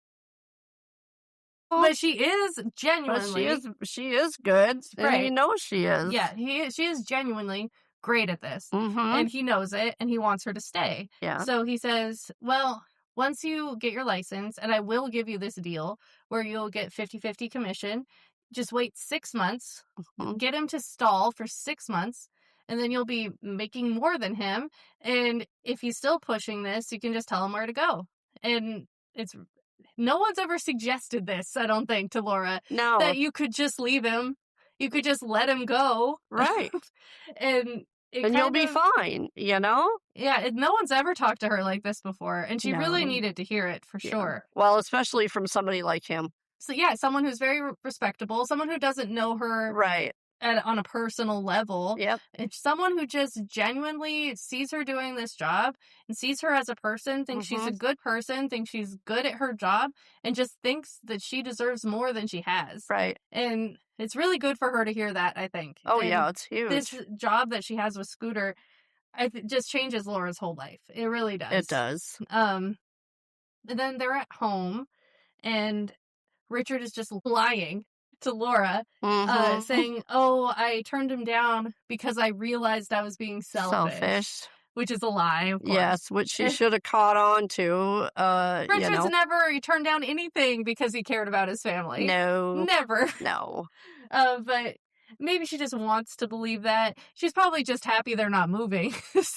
But she is genuinely... But she is good. Right. And he knows she is. Yeah, she is genuinely great at this. And he knows it, and he wants her to stay. Yeah. So he says, well, once you get your license, and I will give you this deal where you'll get 50-50 commission, just wait 6 months, get him to stall for 6 months, and then you'll be making more than him. And if he's still pushing this, you can just tell him where to go. And no one's ever suggested this, I don't think, to Laura. No. That you could just leave him. You could just let him go. Right. and you'll be fine, Yeah, no one's ever talked to her like this before. And she really needed to hear it, for sure. Well, especially from somebody like him. So, someone who's very respectable, someone who doesn't know her... Right. On a personal level. Yep. It's someone who just genuinely sees her doing this job and sees her as a person, thinks she's a good person, thinks she's good at her job, and just thinks that she deserves more than she has. Right. And it's really good for her to hear that, I think. Oh, yeah, it's huge. This job that she has with Scooter, just changes Laura's whole life. It really does. It does. And then they're at home, and Richard is just lying to Laura, saying, oh, I turned him down because I realized I was being selfish. Which is a lie, of course. Yes, which she should have caught on to. Richard's never turned down anything because he cared about his family. No. Never. No. But maybe she just wants to believe that. She's probably just happy they're not moving.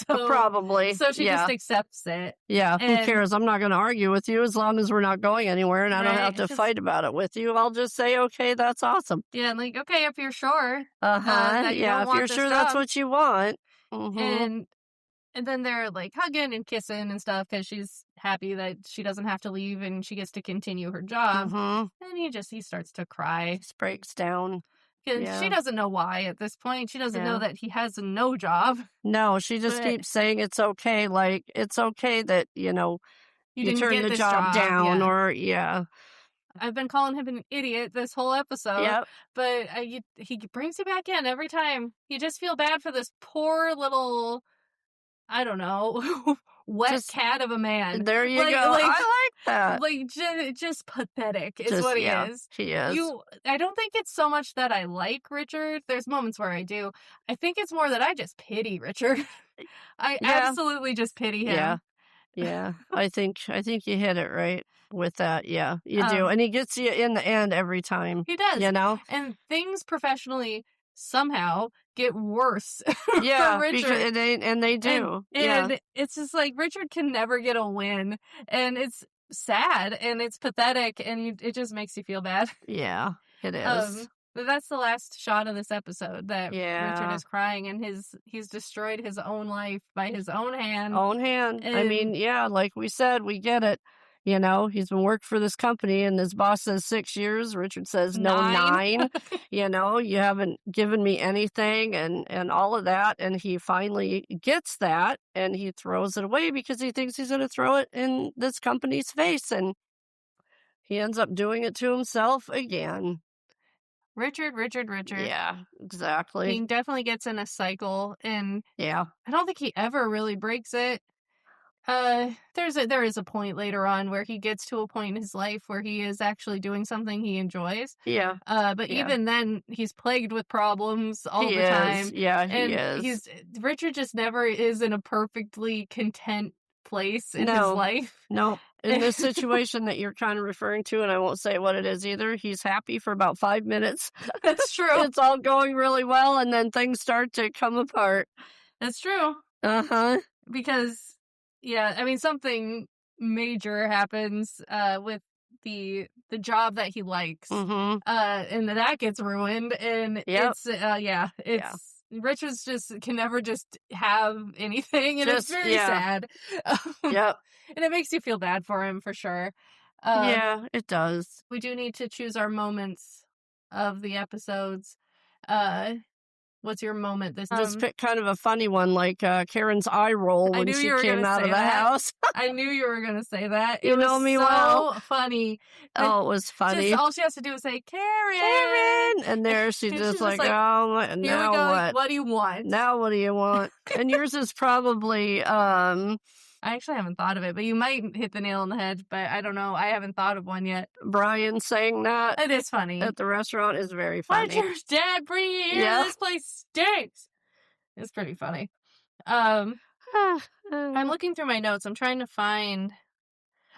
Probably. So she just accepts it. Yeah, who cares? I'm not going to argue with you as long as we're not going anywhere and I don't have to fight about it with you. I'll just say, okay, that's awesome. Yeah, like, okay, if you're sure. If you're sure that's what you want. And then they're like hugging and kissing and stuff because she's happy that she doesn't have to leave and she gets to continue her job. And he starts to cry. Just breaks down. She doesn't know why at this point. She doesn't know that he has no job. No, she just keeps saying it's okay. Like, it's okay that, you turn the job down or, I've been calling him an idiot this whole episode. Yep. But he brings you back in every time. You just feel bad for this poor little, I don't know, cat of a man. There you go. I like that. Like, just pathetic is what he is. He is. I don't think it's so much that I like Richard. There's moments where I do. I think it's more that I just pity Richard. I absolutely just pity him. Yeah. I think you hit it right with that. Yeah, you do. And he gets you in the end every time. He does. And things professionally somehow get worse for Richard. They do. And it's just like Richard can never get a win. And it's sad and it's pathetic and it just makes you feel bad. Yeah, it is. But that's the last shot of this episode that Richard Yeah. is crying and he's destroyed his own life by his own hand. Own hand. I mean, And yeah, like we said, we get it. He's been working for this company and his boss says 6 years. Richard says, no, 9. 9. You haven't given me anything and all of that. And he finally gets that and he throws it away because he thinks he's going to throw it in this company's face. And he ends up doing it to himself again. Richard. Yeah, exactly. He definitely gets in a cycle, and Yeah. I don't think he ever really breaks it. There is a point later on where he gets to a point in his life where he is actually doing something he enjoys. Yeah. But Yeah. even then, he's plagued with problems all He the time. is. Yeah, he And is. Richard just never is in a perfectly content place in his No. life. No. In this situation that you're kind of referring to, and I won't say what it is either, he's happy for about 5 minutes. That's true. It's all going really well, and then things start to come apart. That's true. Uh-huh. Because, yeah, I mean, something major happens with the job that he likes. Mm-hmm. And that gets ruined. And Yep. Richards just can never just have anything, and it's very sad. Yep. And it makes you feel bad for him, for sure. Yeah, it does. We do need to choose our moments of the episodes. What's your moment this time? Just pick kind of a funny one, like Karen's eye roll when she came out of the house. I knew you were going to say that. You know me well. So funny. Oh, it was funny. All she has to do is say, Karen! And there she's just like, like, oh, here now we go. what? What do you want? Now what do you want? And yours is probably... I actually haven't thought of it, but you might hit the nail on the head, but I don't know. I haven't thought of one yet. Brian saying that. It is funny. At the restaurant is very funny. Why'd your dad bring you here? Yeah. This place stinks. It's pretty funny. I'm looking through my notes. I'm trying to find...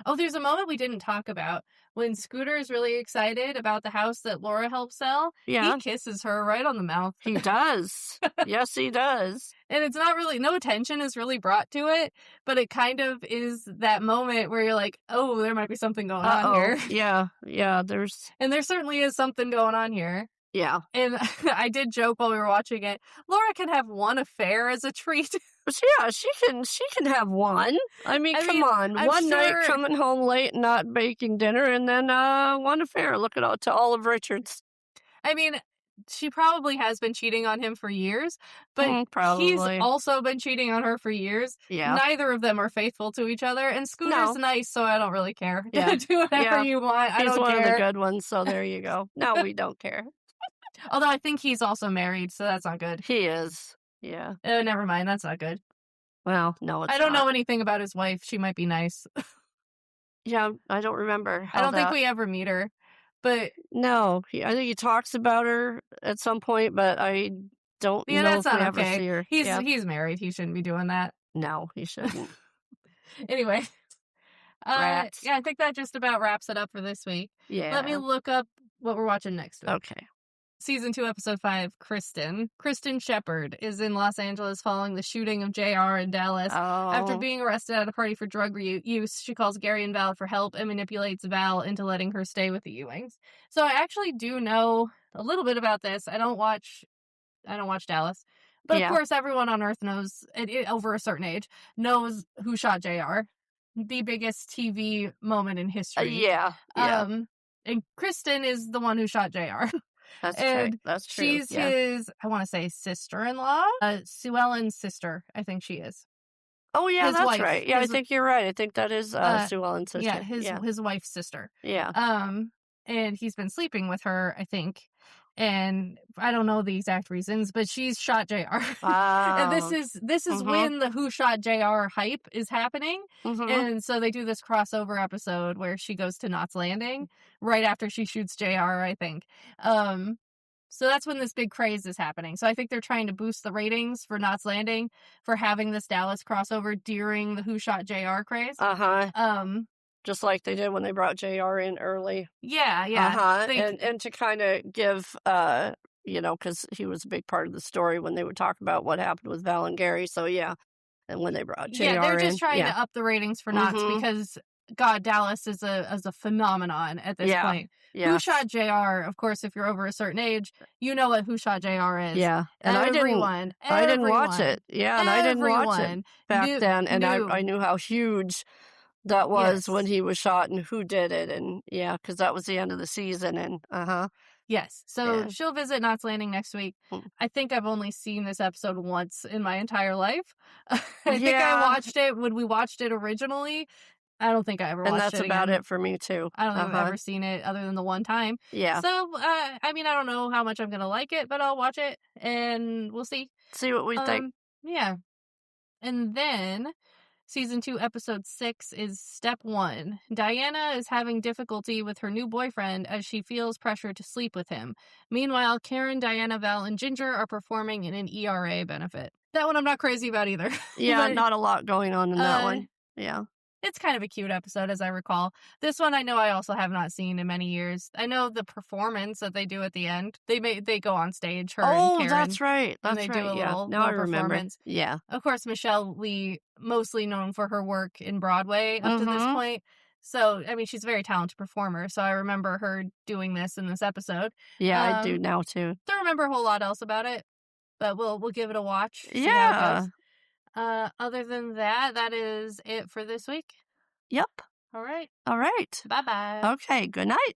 Oh, there's a moment we didn't talk about. When Scooter is really excited about the house that Laura helped sell, he kisses her right on the mouth. He does. Yes, he does. And it's not really... No attention is really brought to it, but it kind of is that moment where you're like, oh, there might be something going on here. Yeah, And there certainly is something going on here. Yeah. And I did joke while we were watching it, Laura can have one affair as a treat. Yeah, she can have one. I mean, come on. One night coming home late and not baking dinner, and then one affair. Look at to all of Richard's. I mean, she probably has been cheating on him for years, but he's also been cheating on her for years. Yeah. Neither of them are faithful to each other, and Scooter's nice, so I don't really care. Yeah. Do whatever you want. I don't care. He's one of the good ones, so there you go. No, we don't care. Although I think he's also married, so that's not good. He is. Yeah. Oh, never mind. That's not good. Well, no, it's I don't know anything about his wife. She might be nice. Yeah, I don't remember. I don't think we ever meet her. But no, I think he talks about her at some point, but I don't know that's if we not ever okay. see her. He's married. He shouldn't be doing that. No, he shouldn't. Anyway. Rats. Yeah, I think that just about wraps it up for this week. Yeah. Let me look up what we're watching next week. Okay. Season 2, Episode 5, Kristen. Kristen Shepard is in Los Angeles following the shooting of JR in Dallas. Oh. After being arrested at a party for drug use, she calls Gary and Val for help and manipulates Val into letting her stay with the Ewings. So I actually do know a little bit about this. I don't watch Dallas. But of course, everyone on Earth knows, over a certain age, knows who shot JR. The biggest TV moment in history. Yeah. And Kristen is the one who shot JR. That's true. That's true. She's his, I want to say, sister-in-law. Sue Ellen's sister, I think she is. Oh, yeah, His that's wife. right. Yeah, I think you're right. I think that is Sue Ellen's sister. Yeah, his wife's sister. Yeah. And he's been sleeping with her, I think. And I don't know the exact reasons, but she's shot JR. Wow. And this is when the Who Shot JR hype is happening. Mm-hmm. And so they do this crossover episode where she goes to Knots Landing right after she shoots JR, I think. So that's when this big craze is happening. So I think they're trying to boost the ratings for Knots Landing for having this Dallas crossover during the Who Shot JR craze. Just like they did when they brought JR in early. Yeah. And to kind of give, because he was a big part of the story when they would talk about what happened with Val and Gary. So, yeah. And when they brought JR in. Yeah, they're just trying to up the ratings for Knots because God, Dallas is a phenomenon at this Yeah. point. Who Yes. Shot JR? Of course, if you're over a certain age, you know what Who Shot JR is. Yeah, and Everyone, I didn't watch everyone, it. Yeah, and I didn't watch it everyone back then, and I knew. knew how huge that was when Yes. he was shot and who did it, and yeah, because that was the end of the season, and Yes. So yeah. she'll visit Knots Landing next week. Mm. I think I've only seen this episode once in my entire life. I think I Yeah, watched it when we watched it originally. I don't think I ever and watched that's it about again. it for me too. I don't think I've ever seen it other than the one time. Yeah. So, I mean, I don't know how much I'm gonna like it, but I'll watch it and we'll see. See what we think. Yeah. And then season 2, episode 6 is Step 1. Diana is having difficulty with her new boyfriend as she feels pressure to sleep with him. Meanwhile, Karen, Diana, Val, and Ginger are performing in an ERA benefit. That one I'm not crazy about either. Yeah, But, not a lot going on in that one. Yeah. it's kind of a cute episode, as I recall. This one I know I also have not seen in many years. I know the performance that they do at the end. They go on stage, her and Oh, Karen, that's right. and That's they do right. a Yeah. little Now I little remember. performance. Yeah. Of course, Michelle Lee, mostly known for her work in Broadway up to this Mhm. point. So, I mean, she's a very talented performer. So I remember her doing this in this episode. Yeah, I do now too. Don't remember a whole lot else about it, but we'll give it a watch, see how it Yeah. goes. Other than that, that is it for this week. Yep. All right. All right. Bye-bye. Okay, good night.